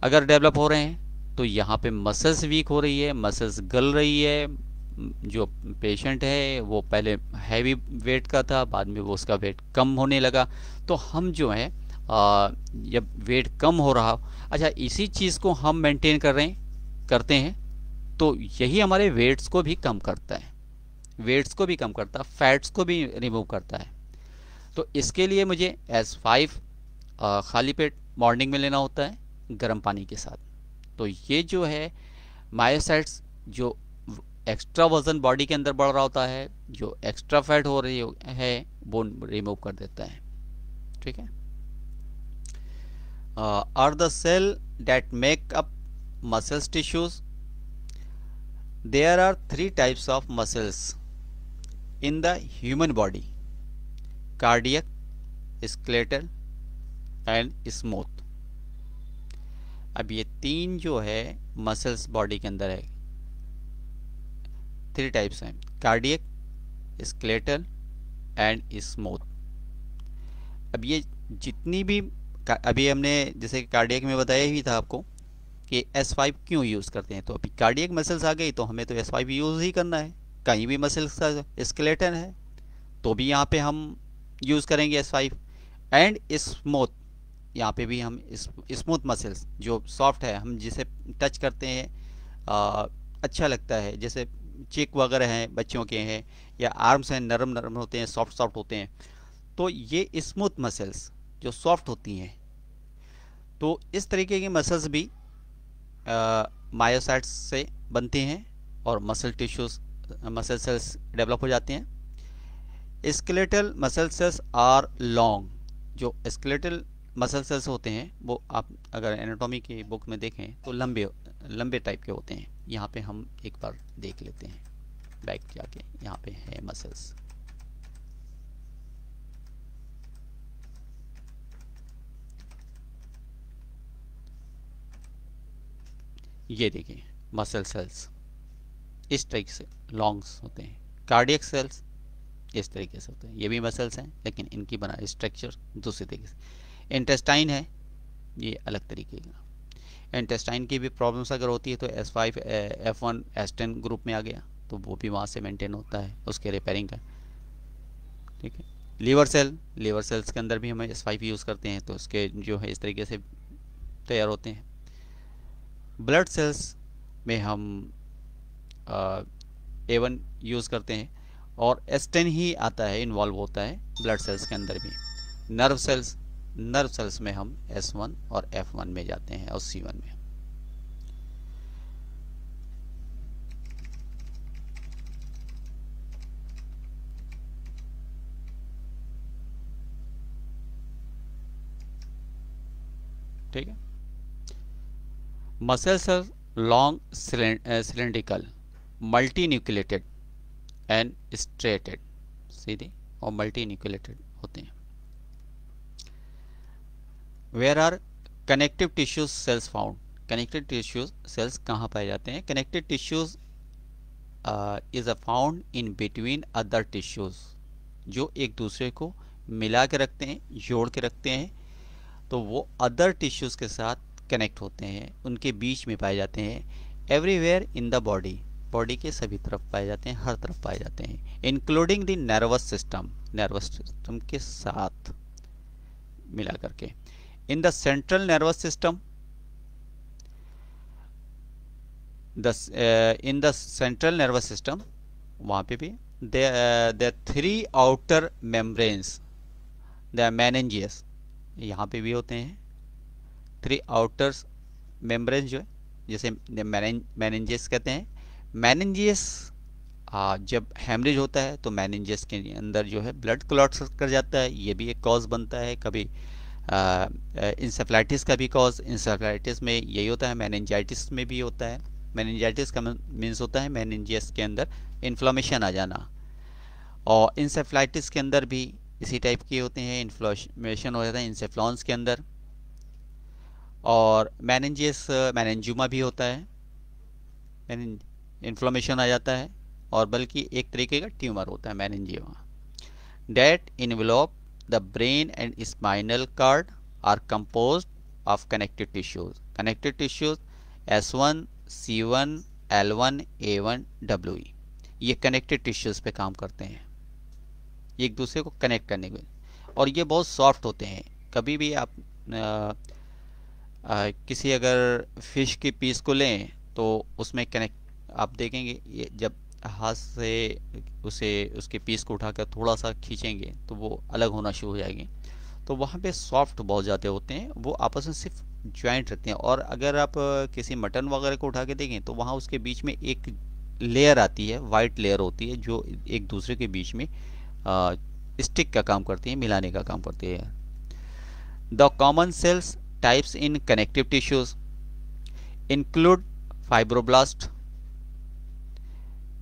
अगर डेवलप हो रहे हैं तो यहाँ पे मसल्स वीक हो रही है, मसल्स गल रही है। जो पेशेंट है वो पहले हैवी वेट का था, बाद में वो उसका वेट कम होने लगा। तो हम जो है जब वेट कम हो रहा, अच्छा इसी चीज़ को हम मेंटेन करते हैं तो यही हमारे वेट्स को भी कम करता है, वेट्स को भी कम करता है, फैट्स को भी रिमूव करता है। तो इसके लिए मुझे S5 खाली पेट मॉर्निंग में लेना होता है गर्म पानी के साथ। तो ये जो है मायोसाइट्स जो एक्स्ट्रा वजन बॉडी के अंदर बढ़ रहा होता है, जो एक्स्ट्रा फैट हो रही है वो रिमूव कर देता है। ठीक है। Are the cell that make up muscles tissues, there are 3 types of muscles in the human body, cardiac, skeletal and smooth. अब ये 3 जो है मसल्स बॉडी के अंदर है, 3 टाइप्स हैं, कार्डियक, स्केलेटल एंड स्मूथ। अब ये जितनी भी अभी हमने जैसे कार्डियक में बताया ही था आपको कि S5 क्यों यूज़ करते हैं, तो अभी कार्डियक मसल्स आ गई तो हमें तो S5 यूज़ ही करना है। कहीं भी मसल्स का स्केलेटन है तो भी यहाँ पे हम यूज़ करेंगे S5। एंड स्मूथ, यहाँ पे भी हम स्मूथ मसल्स जो सॉफ्ट है, हम जिसे टच करते हैं अच्छा लगता है, जैसे चेक वगैरह हैं बच्चों के हैं, या आर्म्स हैं नरम नरम होते हैं, सॉफ्ट सॉफ्ट होते हैं, तो ये स्मूथ मसल्स जो सॉफ्ट होती हैं। तो इस तरीके की मसल्स भी मायोसाइट्स से बनते हैं और muscle tissues muscle cells develop हो जाते हैं। Skeletal muscle cells are long, जो स्केलेटल मसल सेल्स होते हैं वो आप अगर एनाटॉमी की बुक में देखें तो लंबे टाइप के होते हैं। यहाँ पे हम एक बार देख लेते हैं, बैक जाके यहाँ पे है मसल्स। ये देखिए मसल सेल्स इस तरीके से लॉन्ग्स होते हैं, कार्डियक सेल्स इस तरीके से होते हैं, ये भी मसल्स हैं लेकिन इनकी बना स्ट्रक्चर दूसरे तरीके से। इंटेस्टाइन है ये अलग तरीके का। इंटेस्टाइन की भी प्रॉब्लम्स अगर होती है तो S5 F1 S10 ग्रुप में आ गया तो वो भी वहाँ से मेंटेन होता है उसके रिपेयरिंग का। ठीक है। लीवर सेल्स के अंदर भी हम S5 यूज़ करते हैं तो उसके जो है इस तरीके से तैयार होते हैं। ब्लड सेल्स में हम A1 यूज़ करते हैं और S10 ही आता है, इन्वॉल्व होता है ब्लड सेल्स के अंदर भी। नर्व सेल्स में हम S1 और F1 में जाते हैं और C1 में। ठीक है। Muscles are long cylindrical, multi nucleated and striated, सीधे और मल्टी न्यूक्लिएटेड होते हैं। Where are connective tissues cells found, connective tissues cells कहाँ पाए जाते हैं? Connective tissues is a found in between other tissues, जो एक दूसरे को मिला के रखते हैं, जोड़ के रखते हैं, तो वो अदर टिश्यूज के साथ कनेक्ट होते हैं, उनके बीच में पाए जाते हैं। एवरीवेयर इन द बॉडी के सभी तरफ पाए जाते हैं, हर तरफ पाए जाते हैं, इंक्लूडिंग द नर्वस सिस्टम के साथ मिला करके। In the central nervous system, in the central nervous system वहाँ पे भी द 3 आउटर मेम्ब्रेन्स, द मेनिंजियस, यहाँ पे भी होते हैं 3 आउटर मेम्ब्रेन जो है, जैसे मेनिंजियस कहते हैं, मेनिंजियस, जब हेमरेज होता है तो मेनिंजियस के अंदर जो है ब्लड क्लॉट कर जाता है, ये भी एक कॉज बनता है। कभी इंसेफ्लाइटिस का भी कॉज, इंसेफ्लाइटिस में यही होता है, मेनिंजाइटिस में भी होता है। मेनिंजाइटिस का मीन्स होता है मेनिंजियस के अंदर इन्फ्लामेशन आ जाना, और इंसेफ्लाइटिस के अंदर भी इसी टाइप के होते हैं, इन्फ्लामेशन हो जाता है इंसेफ्लॉन्स के अंदर। और मेनिंजियस मेनिंजुमा भी होता है, इन्फ्लामेशन आ जाता है, और बल्कि एक तरीके का ट्यूमर होता है meningioma. That envelop the brain and spinal cord are composed of connective tissues. Connective tissues S1, C1, L1, A1, WE, ये कनेक्टिव टिश्यूज पे काम करते हैं, एक दूसरे को कनेक्ट करने के, और ये बहुत सॉफ्ट होते हैं। कभी भी आप किसी अगर फिश की पीस को लें तो उसमें कनेक्ट आप देखेंगे, ये जब हाथ से उसे उसके पीस को उठाकर थोड़ा सा खींचेंगे तो वो अलग होना शुरू हो जाएंगे। तो वहाँ पे सॉफ्ट बहुत ज़्यादा होते हैं, वो आपस में सिर्फ ज्वाइंट रहते हैं। और अगर आप किसी मटन वगैरह को उठा के देखें तो वहाँ उसके बीच में एक लेयर आती है, वाइट लेयर होती है, जो एक दूसरे के बीच में स्टिक का काम करती है, मिलाने का काम करती है। The common cells types in connective tissues include fibroblast,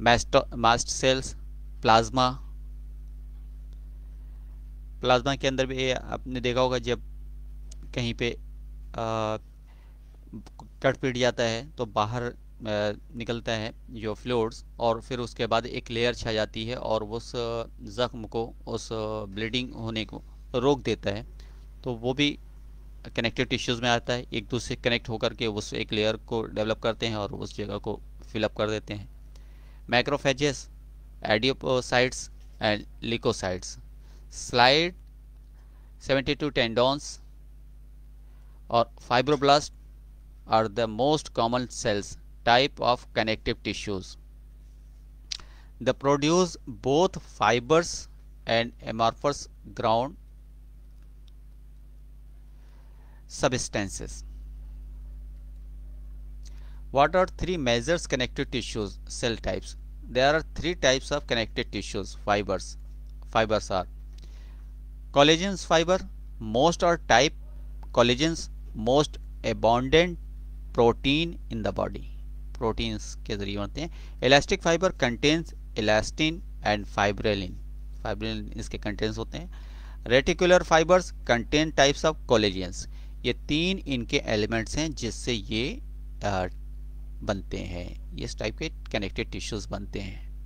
mast cells, plasma. Plasma के अंदर भी आपने देखा होगा, जब कहीं पे कट पीट जाता है तो बाहर निकलता है जो फ्लूइड्स, और फिर उसके बाद एक लेयर छा जाती है और उस जख्म को, उस ब्लीडिंग होने को रोक देता है। तो वो भी कनेक्टिव टिश्यूज़ में आता है, एक दूसरे से कनेक्ट होकर के उस एक लेयर को डेवलप करते हैं और उस जगह को फिलअप कर देते हैं। मैक्रोफेजेस, एडियोसाइट्स एंड लिकोसाइट्स, स्लाइड 72 टेंडोन्स और fibroblast are the most common cells type of connective tissues. They produce both fibers and amorphous ground substances. What are three major connective tissues cell types? There are three types of connective tissues fibers. Fibers are collagen fiber, most are type collagens, most abundant protein in the body, proteins के जरिए बनते हैं। Elastic fibre contains elastin and fibrillin, fibrillin इसके contents होते हैं। Reticular fibres contain types of collagens, ये तीन इनके एलिमेंट्स हैं जिससे ये बनते हैं, ये इस टाइप के कनेक्टेड टिश्यूज बनते हैं।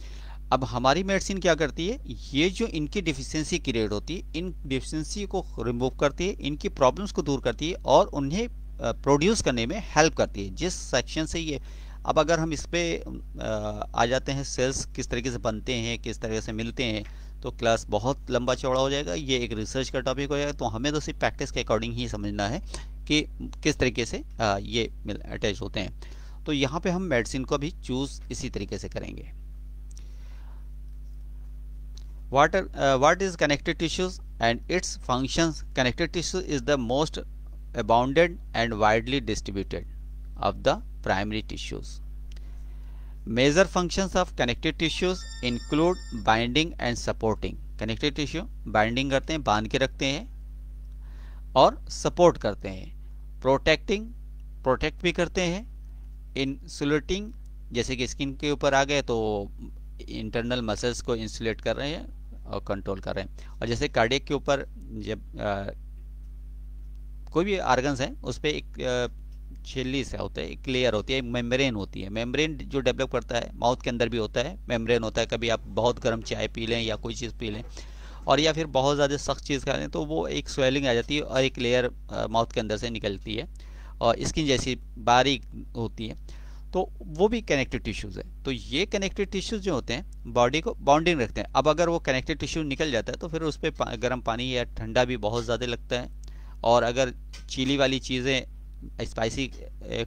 अब हमारी मेडिसिन क्या करती है, ये जो इनकी डिफिशियंसी क्रिएट होती है, इन डिफिशियंसी को रिमूव करती है, इनकी प्रॉब्लम्स को दूर करती है और उन्हें प्रोड्यूस करने में हेल्प करती है। जिस सेक्शन से ये, अब अगर हम इस पे आ जाते हैं, सेल्स किस तरीके से बनते हैं, किस तरह से मिलते हैं, तो क्लास बहुत लंबा चौड़ा हो जाएगा, ये एक रिसर्च का टॉपिक हो जाएगा। तो हमें तो सिर्फ प्रैक्टिस के अकॉर्डिंग ही समझना है कि किस तरीके से ये अटैच होते हैं। तो यहाँ पे हम मेडिसिन को भी चूज इसी तरीके से करेंगे। What is connective tissues and its functions? Connective tissue is the most abundant and widely distributed of the primary tissues. Major functions of connective tissues include binding and supporting. Connective tissue binding करते हैं, बांध के रखते हैं, और support करते हैं। Protecting, protect भी करते हैं। Insulating, जैसे कि स्किन के ऊपर आ गए तो इंटरनल मसल्स को इंसुलेट कर रहे हैं और कंट्रोल कर रहे हैं। और जैसे कार्डियक के ऊपर जब कोई भी आर्गन्स है उस पर एक झिल्ली सा होता है, एक लेयर होती है, एक मेम्ब्रेन होती है। मेम्ब्रेन जो डेवलप करता है, माउथ के अंदर भी होता है मेम्ब्रेन होता है। कभी आप बहुत गर्म चाय पी लें या कोई चीज़ पी लें, और या फिर बहुत ज़्यादा सख्त चीज़ खा लें, तो वो एक स्वेलिंग आ जाती है और एक लेयर माउथ के अंदर से निकलती है और स्किन जैसी बारीक होती है। तो वो भी कनेक्टिव टिश्यूज़ है। तो ये कनेक्टिव टिश्यूज़ जो होते हैं बॉडी को बाउंडिंग रखते हैं। अब अगर वो कनेक्टिव टिश्यू निकल जाता है तो फिर उस पर गर्म पानी या ठंडा भी बहुत ज़्यादा लगता है, और अगर चीली वाली चीज़ें, स्पाइसी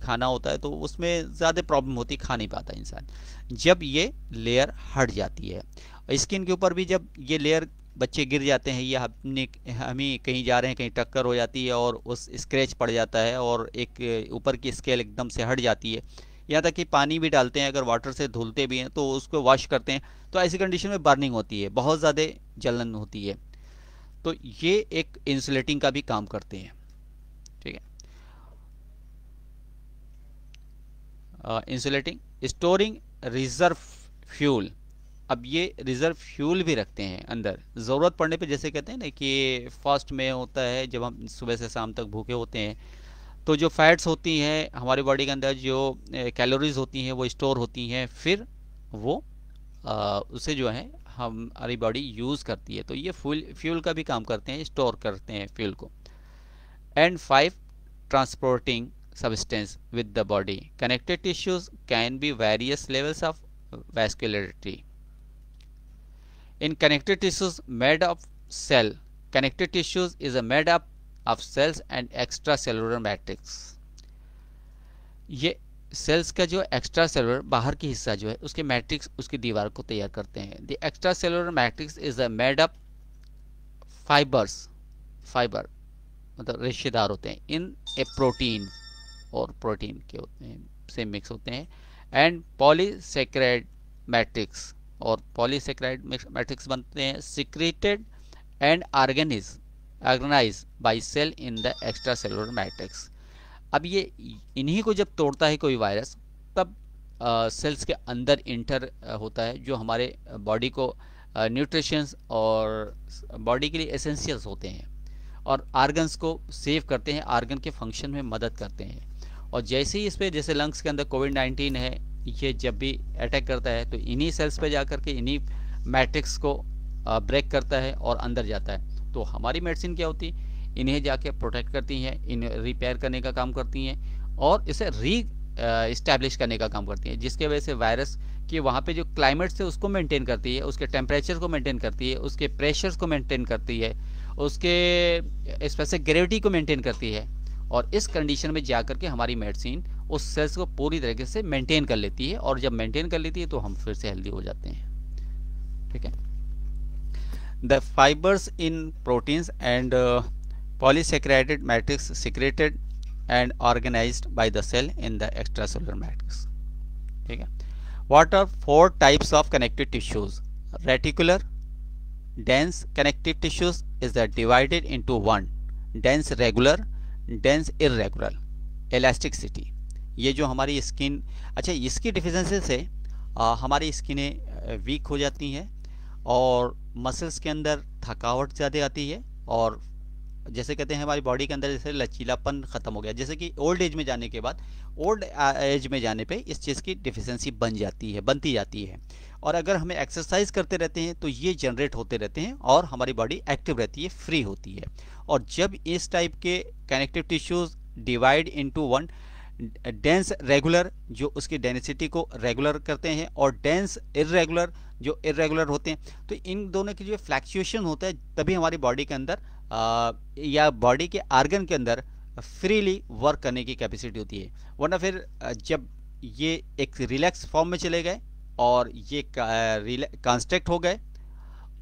खाना होता है तो उसमें ज़्यादा प्रॉब्लम होती, खा नहीं पाता इंसान। जब ये लेयर हट जाती है, स्किन के ऊपर भी जब ये लेयर, बच्चे गिर जाते हैं या हम ही कहीं जा रहे हैं, कहीं टक्कर हो जाती है और उस स्क्रैच पड़ जाता है और एक ऊपर की स्केल एकदम से हट जाती है, यहाँ तक कि पानी भी डालते हैं, अगर वाटर से धुलते भी हैं तो उसको वॉश करते हैं, तो ऐसी कंडीशन में बर्निंग होती है, बहुत ज़्यादा जलन होती है। तो ये एक इंसुलेटिंग का भी काम करते हैं। ठीक है, इंसुलेटिंग, स्टोरिंग रिजर्व फ्यूल। अब ये रिजर्व फ्यूल भी रखते हैं अंदर, ज़रूरत पड़ने पे, जैसे कहते हैं ना कि फास्ट में होता है जब हम सुबह से शाम तक भूखे होते हैं, तो जो फैट्स होती हैं हमारी बॉडी के अंदर, जो कैलोरीज होती हैं वो स्टोर होती हैं, फिर वो उसे जो है हमारी बॉडी यूज़ करती है। तो ये फ्यूल का भी काम करते हैं, स्टोर करते हैं फ्यूल को। And 5, transporting substance with the body. Connective tissues can be various levels of vascularity. In connective tissues made of cell, connective tissues is made up of cells and extracellular matrix. ये sales का जो extra cellular बाहर की हिस्सा जो है उसके matrix, उसकी दीवार को तैयार करते हैं। The extra cellular matrix is made up fibres, fibre मतलब रिश्तेदार होते हैं, इन ए प्रोटीन, और प्रोटीन के होते हैं से मिक्स होते हैं, एंड पॉलीसेक्राइड मैट्रिक्स, और पॉलीसेक्राइड मैट्रिक्स बनते हैं, secreted and organise by cell in the extra cellular matrix. अब ये इन्हीं को जब तोड़ता है कोई वायरस, तब सेल्स के अंदर इंटर होता है, जो हमारे बॉडी को न्यूट्रिशंस और बॉडी के लिए एसेंशियल्स होते हैं, और आर्गन्स को सेव करते हैं, आर्गन के फंक्शन में मदद करते हैं। और जैसे ही इस पर, जैसे लंग्स के अंदर कोविड-19 है, ये जब भी अटैक करता है तो इन्हीं सेल्स पे जाकर के इन्हीं मैट्रिक्स को ब्रेक करता है और अंदर जाता है। तो हमारी मेडिसिन क्या होती है, इन्हें जाके प्रोटेक्ट करती हैं, इन्हें रिपेयर करने का काम करती हैं, और इसे री इस्टेब्लिश करने का काम करती हैं, जिसके वजह से वायरस कि वहाँ पे जो क्लाइमेट है उसको मेंटेन करती है, उसके टेम्परेचर को मेंटेन करती है, उसके प्रेशर्स को मेंटेन करती है, उसके स्पेसिफिक ग्रेविटी को मेंटेन करती है, और इस कंडीशन में जाकर के हमारी मेडिसिन उस सेल्स को पूरी तरीके से मेंटेन कर लेती है, और जब मेंटेन कर लेती है तो हम फिर से हेल्दी हो जाते हैं। ठीक है, the fibres in proteins and polysaccharide matrix secreted and organized by the cell in the extracellular matrix. ठीक है, what are 4 types of connective tissues? Reticular, dense connective tissues is divided into 1, dense regular, dense irregular, elasticity. ये जो हमारी skin, अच्छा इसकी deficiency से हमारी स्किनें week हो जाती हैं, और मसल्स के अंदर थकावट ज़्यादा आती है, और जैसे कहते हैं हमारी बॉडी के अंदर जैसे लचीलापन ख़त्म हो गया, जैसे कि ओल्ड एज में जाने के बाद, ओल्ड एज में जाने पे इस चीज़ की डिफिशिएंसी बनती जाती है। और अगर हमें एक्सरसाइज करते रहते हैं तो ये जनरेट होते रहते हैं, और हमारी बॉडी एक्टिव रहती है, फ्री होती है। और जब इस टाइप के connective tissues divide into 1, dense regular जो उसकी डेंसिटी को रेगुलर करते हैं, और डेंस इरेगुलर जो इरेगुलर होते हैं, तो इन दोनों की जो फ्लैक्चुएशन होता है तभी हमारी बॉडी के अंदर या बॉडी के आर्गन के अंदर फ्रीली वर्क करने की कैपेसिटी होती है। वरना फिर जब ये एक रिलैक्स फॉर्म में चले गए और ये कॉन्स्ट्रिक्ट हो गए,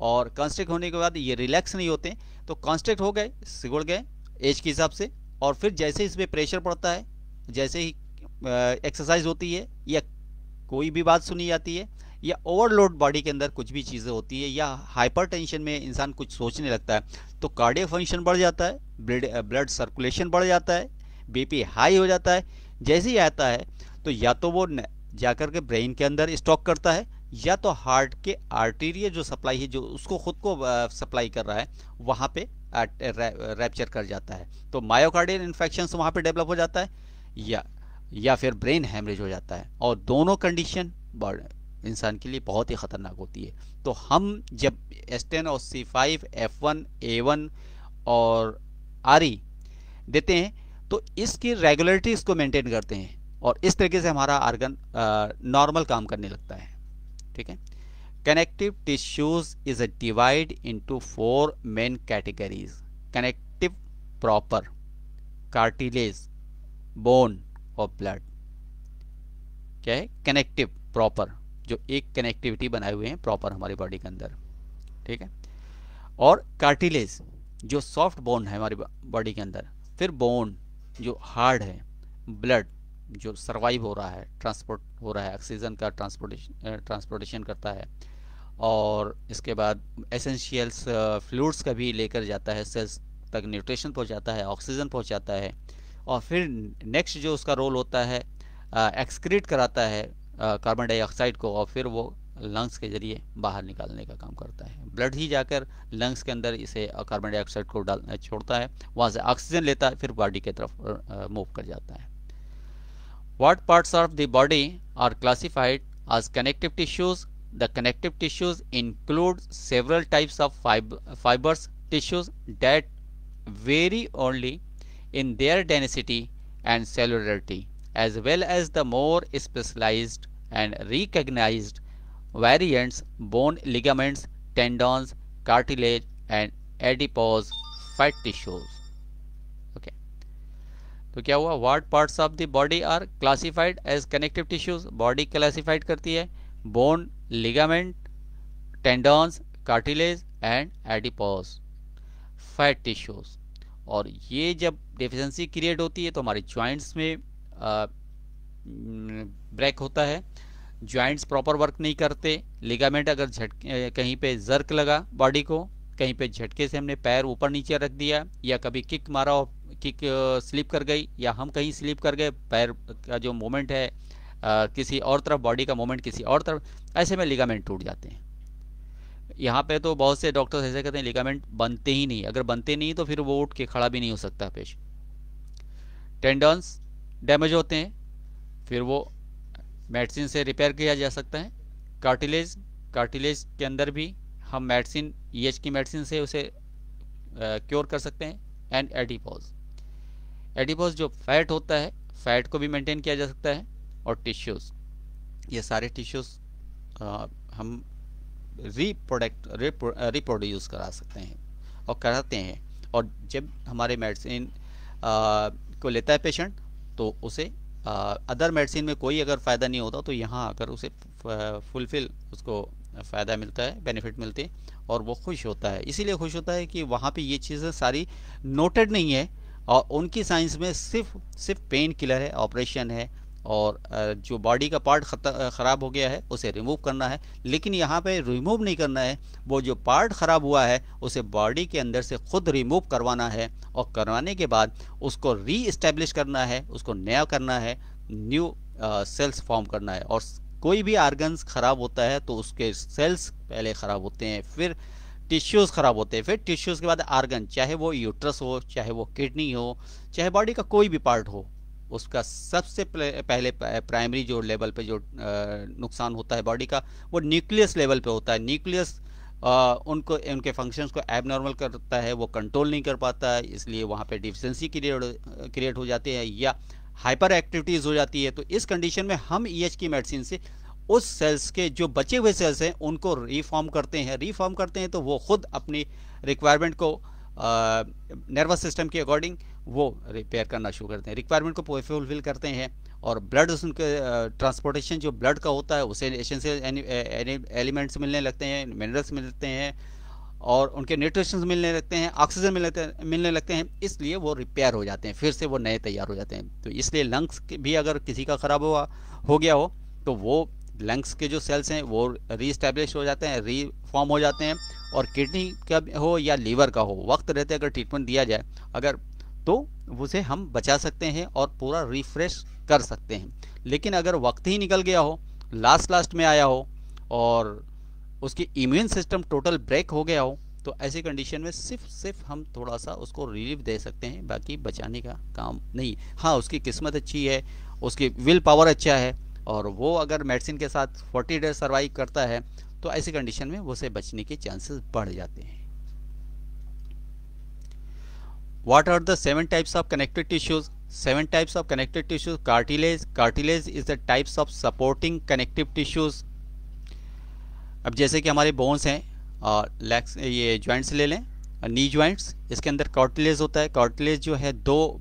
और कॉन्स्ट्रिक्ट होने के बाद ये रिलैक्स नहीं होते, तो कॉन्स्ट्रिक्ट हो गए, सिकुड़ गए एज के हिसाब से, और फिर जैसे इसमें प्रेशर पड़ता है, जैसे ही एक्सरसाइज होती है, या कोई भी बात सुनी जाती है, या ओवरलोड बॉडी के अंदर कुछ भी चीज़ें होती है, या हाइपरटेंशन में इंसान कुछ सोचने लगता है, तो कार्डियक फंक्शन बढ़ जाता है, ब्लड सर्कुलेशन बढ़ जाता है, बीपी हाई हो जाता है। जैसे ही आता है तो या तो वो जाकर के ब्रेन के अंदर स्टॉक करता है, या तो हार्ट के आर्टेरिया जो सप्लाई है, जो उसको खुद को सप्लाई कर रहा है, वहाँ पे रैप्चर कर जाता है, तो मायोकार्डियल इन्फेक्शन वहाँ पे डेवलप हो जाता है, या फिर ब्रेन हैमरेज हो जाता है। और दोनों कंडीशन इंसान के लिए बहुत ही ख़तरनाक होती है। तो हम जब S10 और C5, F1, A1 और RE देते हैं तो इसकी रेगुलरिटी इसको मेंटेन करते हैं, और इस तरीके से हमारा आर्गन नॉर्मल काम करने लगता है। ठीक है, connective tissues is a divide into 4 main categories: connective proper, cartilage, bone और ब्लड। क्या है कनेक्टिव प्रॉपर? जो एक कनेक्टिविटी बनाए हुए हैं प्रॉपर हमारी बॉडी के अंदर। ठीक है, और कार्टिलेज जो सॉफ्ट बोन है हमारी बॉडी के अंदर, फिर बोन जो हार्ड है, ब्लड जो सर्वाइव हो रहा है, ट्रांसपोर्ट हो रहा है, ऑक्सीजन का ट्रांसपोर्टेशन करता है, और इसके बाद एसेंशियल्स फ्लूइड्स का भी लेकर जाता है, सेल्स तक न्यूट्रिशन पहुंचाता है, ऑक्सीजन पहुंचाता है, और फिर नेक्स्ट जो उसका रोल होता है एक्सक्रीट कराता है कार्बन डाइऑक्साइड को, और फिर वो लंग्स के जरिए बाहर निकालने का काम करता है। ब्लड ही जाकर लंग्स के अंदर इसे कार्बन डाइऑक्साइड को छोड़ता है, वहाँ से ऑक्सीजन लेता है, फिर बॉडी की तरफ मूव कर जाता है। What parts of the body are classified as connective tissues? The connective tissues include several types of fibrous tissues that vary only in their density and cellularity, as well as the more specialized and recognized variants: bone, ligaments, tendons, cartilage, and adipose fat tissues. Okay. तो क्या हुआ, what parts of the body are classified as connective tissues? Body classified करती है bone, ligament, tendons, cartilage and adipose fat tissues. और ये जब deficiency create होती है तो हमारे जॉइंट्स में ब्रेक होता है, जॉइंट्स प्रॉपर वर्क नहीं करते, लिगामेंट अगर कहीं पे जर्क लगा बॉडी को, कहीं पे झटके से हमने पैर ऊपर नीचे रख दिया, या कभी किक मारा और किक स्लिप कर गई, या हम कहीं स्लिप कर गए, पैर का जो मोमेंट है किसी और तरफ, बॉडी का मोमेंट किसी और तरफ, ऐसे में लिगामेंट टूट जाते हैं। यहाँ पे तो बहुत से डॉक्टर्स ऐसे कहते हैं लिगामेंट बनते ही नहीं, अगर बनते नहीं तो फिर वो उठ के खड़ा भी नहीं हो सकता पेशेंट। टेंडन्स डैमेज होते हैं, फिर वो मेडिसिन से रिपेयर किया जा सकता है। कार्टिलेज के अंदर भी हम मेडिसिन, ईएच की मेडिसिन से उसे क्योर कर सकते हैं। एंड एडिपोज जो फैट होता है, फैट को भी मेंटेन किया जा सकता है। और टिश्यूज, ये सारे टिश्यूज हम रिप्रोड्यूस करा सकते हैं और कराते हैं। और जब हमारे मेडिसिन को लेता है पेशेंट तो उसे अदर मेडिसिन में कोई अगर फ़ायदा नहीं होता तो यहाँ आकर उसे फुलफिल उसको फ़ायदा मिलता है, बेनिफिट मिलते हैं, और वो खुश होता है। इसीलिए खुश होता है कि वहाँ पे ये चीज़ें सारी नोटेड नहीं है, और उनकी साइंस में सिर्फ पेन किलर है, ऑपरेशन है, और जो बॉडी का पार्ट ख़राब हो गया है उसे रिमूव करना है। लेकिन यहाँ पे रिमूव नहीं करना है, वो जो पार्ट ख़राब हुआ है उसे बॉडी के अंदर से खुद रिमूव करवाना है, और करवाने के बाद उसको री इस्टेब्लिश करना है, उसको नया करना है, न्यू सेल्स फॉर्म करना है। और कोई भी आर्गन्स ख़राब होता है तो उसके सेल्स पहले ख़राब होते हैं, फिर टिश्यूज़ ख़राब होते हैं, फिर टिश्यूज़ के बाद आर्गन, चाहे वो यूट्रस हो, चाहे वो किडनी हो, चाहे बॉडी का कोई भी पार्ट हो, उसका सबसे पहले प्राइमरी जो लेवल पे जो नुकसान होता है बॉडी का, वो न्यूक्लियस लेवल पे होता है। न्यूक्लियस उनके फंक्शंस को एबनॉर्मल करता है, वो कंट्रोल नहीं कर पाता है, इसलिए वहाँ पे डिफिशिएंसी क्रिएट हो जाती है या हाइपर एक्टिविटीज़ हो जाती है। तो इस कंडीशन में हम ईएच की मेडिसिन से उस सेल्स के जो बचे हुए सेल्स हैं उनको रिफॉर्म करते हैं तो वो खुद अपनी रिक्वायरमेंट को नर्वस सिस्टम के अकॉर्डिंग वो रिपेयर करना शुरू करते हैं, रिक्वायरमेंट को फुलफिल करते हैं। और ब्लड उनके ट्रांसपोर्टेशन जो ब्लड का होता है उसे एसेंशियल एलिमेंट्स मिलने लगते हैं, मिनरल्स मिलते हैं, और उनके न्यूट्रिशंस मिलने लगते हैं, ऑक्सीजन मिलने लगते हैं, इसलिए वो रिपेयर हो जाते हैं, फिर से वो नए तैयार हो जाते हैं। तो इसलिए लंग्स भी अगर किसी का ख़राब हो गया हो तो वो लंग्स के जो सेल्स हैं वो रीस्टैब्लिश हो जाते हैं, रीफॉर्म हो जाते हैं। और किडनी का हो या लीवर का हो, वक्त रहते अगर ट्रीटमेंट दिया जाए अगर, तो उसे हम बचा सकते हैं और पूरा रिफ्रेश कर सकते हैं। लेकिन अगर वक्त ही निकल गया हो, लास्ट में आया हो, और उसकी इम्यून सिस्टम टोटल ब्रेक हो गया हो, तो ऐसी कंडीशन में सिर्फ हम थोड़ा सा उसको रिलीफ दे सकते हैं, बाकी बचाने का काम नहीं। हाँ, उसकी किस्मत अच्छी है, उसकी विल पावर अच्छा है, और वो अगर मेडिसिन के साथ 40 डेज सर्वाइव करता है तो ऐसी कंडीशन में उसे बचने के चांसेस बढ़ जाते हैं। What are the 7 types of connective tissues? 7 types of connective tissues. Cartilage is the types of supporting connective tissues. अब जैसे कि हमारे बोन्स हैं, ये जॉइंट्स ले लें, नी जॉइंट्स, इसके अंदर कार्टिलेज होता है। कार्टिलेज जो है दो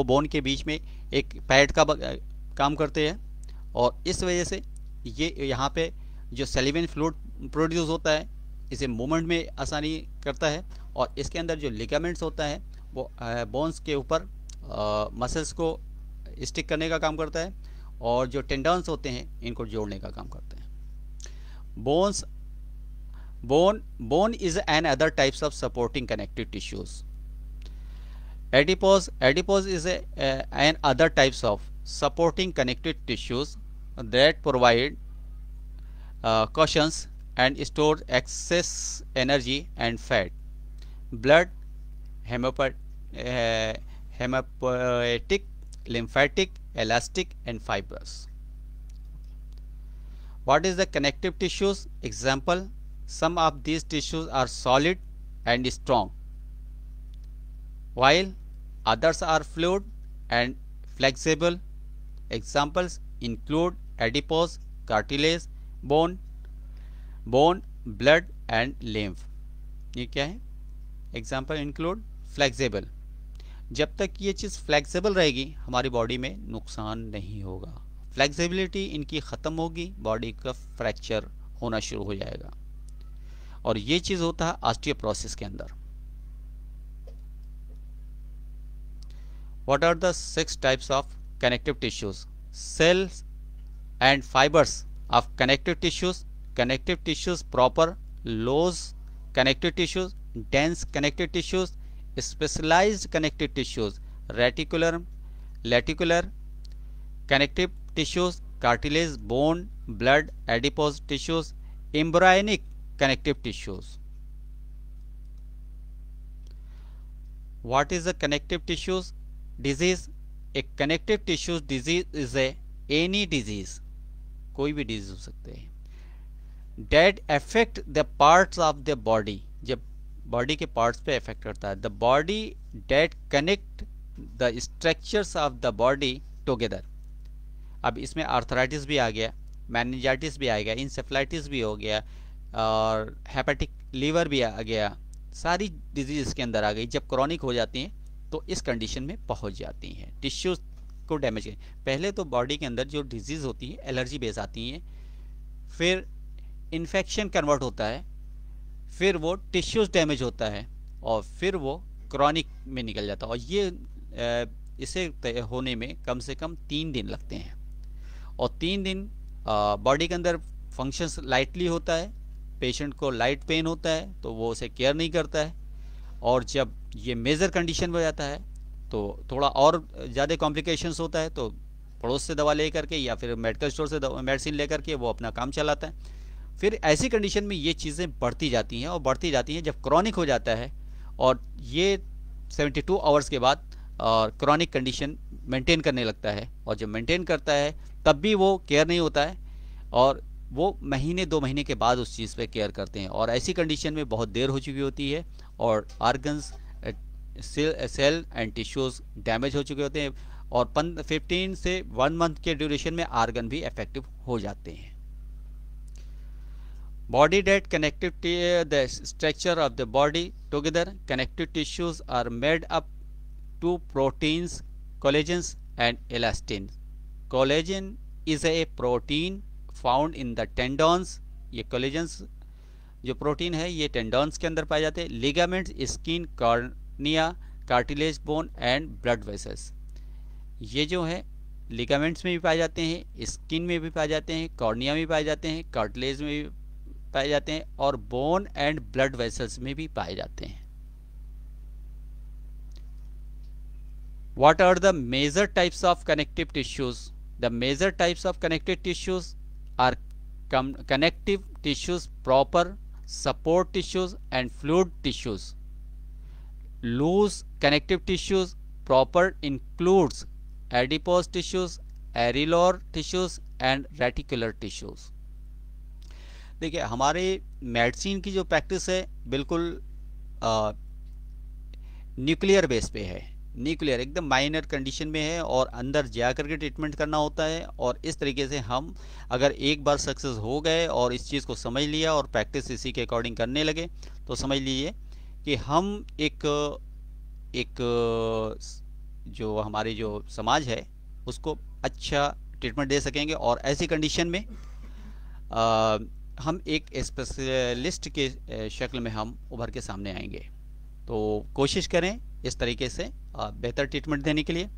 बोन के बीच में एक पैड का काम करते हैं, और इस वजह से ये यहाँ पे जो सैलिवेन फ्लूइड प्रोड्यूस होता है इसे मूवमेंट में आसानी करता है। और इसके अंदर जो लिगामेंट्स होता है वो बोन्स के ऊपर मसल्स को स्टिक करने का काम करता है, और जो टेंडन्स होते हैं इनको जोड़ने का काम करते हैं। Bones bone is an other types of supporting connective tissues. Adipose is an other types of supporting connective tissues that provide cushions and store excess energy and fat. Blood, hemopoietic, lymphatic, elastic and fibrous. What is the connective tissues? Example, some of these tissues are solid and strong, while others are fluid and flexible. Examples include adipose, cartilage, bone, blood and lymph. ये क्या है? Example include flexible. जब तक ये चीज़ flexible रहेगी हमारी body में नुकसान नहीं होगा। फ्लेक्सिबिलिटी इनकी ख़त्म होगी, बॉडी का फ्रैक्चर होना शुरू हो जाएगा, और ये चीज़ होता है ऑस्टियोपोरोसिस के अंदर। What are the 6 types of connective tissues? Cells and fibers of connective tissues. Connective tissues proper, loose connective tissues, dense connective tissues, specialized connective tissues, reticular, lenticular connective tissues, cartilage, bone, blood, adipose tissues, embryonic connective tissues. What is the connective tissues? Disease. A connective tissues disease is any disease, कोई भी disease हो सकते हैं, that affect the parts of the body, जब body के parts पे affect करता है। the body that connect the structures of the body together. अब इसमें आर्थराइटिस भी आ गया, मैनिंजाइटिस भी आ गया, इंसेफ्लाइटिस भी हो गया, और हेपेटिक लीवर भी आ गया, सारी डिजीज इसके अंदर आ गई। जब क्रॉनिक हो जाती हैं तो इस कंडीशन में पहुंच जाती हैं, टिश्यूज को डैमेज करें। पहले तो बॉडी के अंदर जो डिजीज़ होती है एलर्जी बेस आती हैं, फिर इन्फेक्शन कन्वर्ट होता है, फिर वो टिश्यूज डैमेज होता है, और फिर वो क्रॉनिक में निकल जाता है। और ये इसे होने में कम से कम 3 दिन लगते हैं, और 3 दिन बॉडी के अंदर फंक्शंस लाइटली होता है, पेशेंट को लाइट पेन होता है तो वो उसे केयर नहीं करता है, और जब ये मेजर कंडीशन में जाता है तो थोड़ा और ज़्यादा कॉम्प्लिकेशंस होता है, तो पड़ोस से दवा ले करके या फिर मेडिकल स्टोर से मेडिसिन ले करके वो अपना काम चलाता है। फिर ऐसी कंडीशन में ये चीज़ें बढ़ती जाती हैं और बढ़ती जाती हैं, जब क्रॉनिक हो जाता है, और ये 72 आवर्स के बाद क्रॉनिक कंडीशन मेंटेन करने लगता है, और जब मेंटेन करता है तब भी वो केयर नहीं होता है, और वो महीने 2 महीने के बाद उस चीज़ पे केयर करते हैं, और ऐसी कंडीशन में बहुत देर हो चुकी होती है, और organs, cell and tissues damage हो चुके होते हैं, और 15 से 1 मंथ के ड्यूरेशन में आर्गन भी इफेक्टिव हो जाते हैं। Body that connective the structure of the body together, connective tissues are made up to proteins, collagens and elastin. Collagen is a protein found in the tendons. ये collagens जो protein है ये tendons के अंदर पाए जाते हैं। Ligaments, skin, cornea, cartilage, bone and blood vessels, ये जो है लिगामेंट्स में भी पाए जाते हैं, स्किन में भी पाए जाते हैं, कॉर्निया में भी पाए जाते हैं, कार्टिलेज में भी पाए जाते हैं, और बोन एंड ब्लड वेसल्स में भी पाए जाते हैं। What are the major types of connective tissues? The major types of connective tissues are connective tissues proper, support tissues and fluid tissues. Loose connective tissues proper includes adipose tissues, areolar tissues and reticular tissues. देखिए हमारे medicine की जो practice है बिल्कुल nuclear base पे है, nuclear एकदम minor condition में है, और अंदर जा करके ट्रीटमेंट करना होता है। और इस तरीके से हम अगर एक बार सक्सेस हो गए और इस चीज़ को समझ लिया और प्रैक्टिस इसी के अकॉर्डिंग करने लगे, तो समझ लीजिए कि हम एक जो हमारी जो समाज है उसको अच्छा ट्रीटमेंट दे सकेंगे, और ऐसी कंडीशन में हम एक स्पेशलिस्ट के शक्ल में हम उभर के सामने आएंगे। तो कोशिश करें इस तरीके से बेहतर ट्रीटमेंट देने के लिए।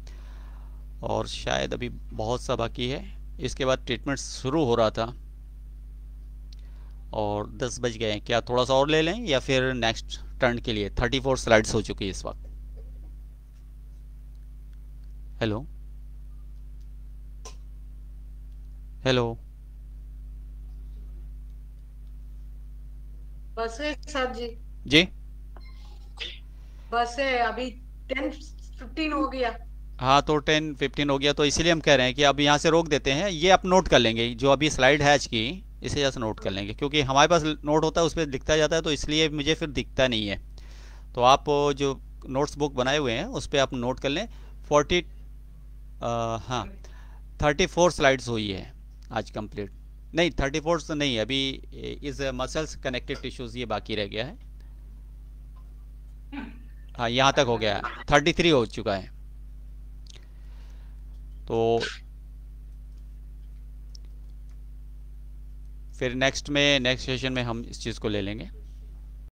और शायद अभी बहुत सा बाकी है, इसके बाद ट्रीटमेंट शुरू हो रहा था और 10 बज गए हैं। क्या थोड़ा सा और ले लें या फिर नेक्स्ट टर्न के लिए? 34 स्लाइड्स हो चुकी है इस वक्त। Hello hello. बस है सर जी, जी बस है, अभी 10:15 हो गया। हाँ, तो 10:15 हो गया, तो इसीलिए हम कह रहे हैं कि अब यहाँ से रोक देते हैं। ये आप नोट कर लेंगे, जो अभी स्लाइड है आज की, इसे जैसे नोट कर लेंगे, क्योंकि हमारे पास नोट होता है उस पर दिखता जाता है, तो इसलिए मुझे फिर दिखता नहीं है। तो आप जो नोट्स बुक बनाए हुए हैं उस पर आप नोट कर लें। 40 हाँ 34 स्लाइड्स हुई है आज कंप्लीट। नहीं 34 तो नहीं, अभी इस मसल्स कनेक्टिव टिश्यूज ये बाकी रह गया है। हाँ यहाँ तक हो गया है, 33 हो चुका है। तो फिर नेक्स्ट सेशन में हम इस चीज़ को ले लेंगे।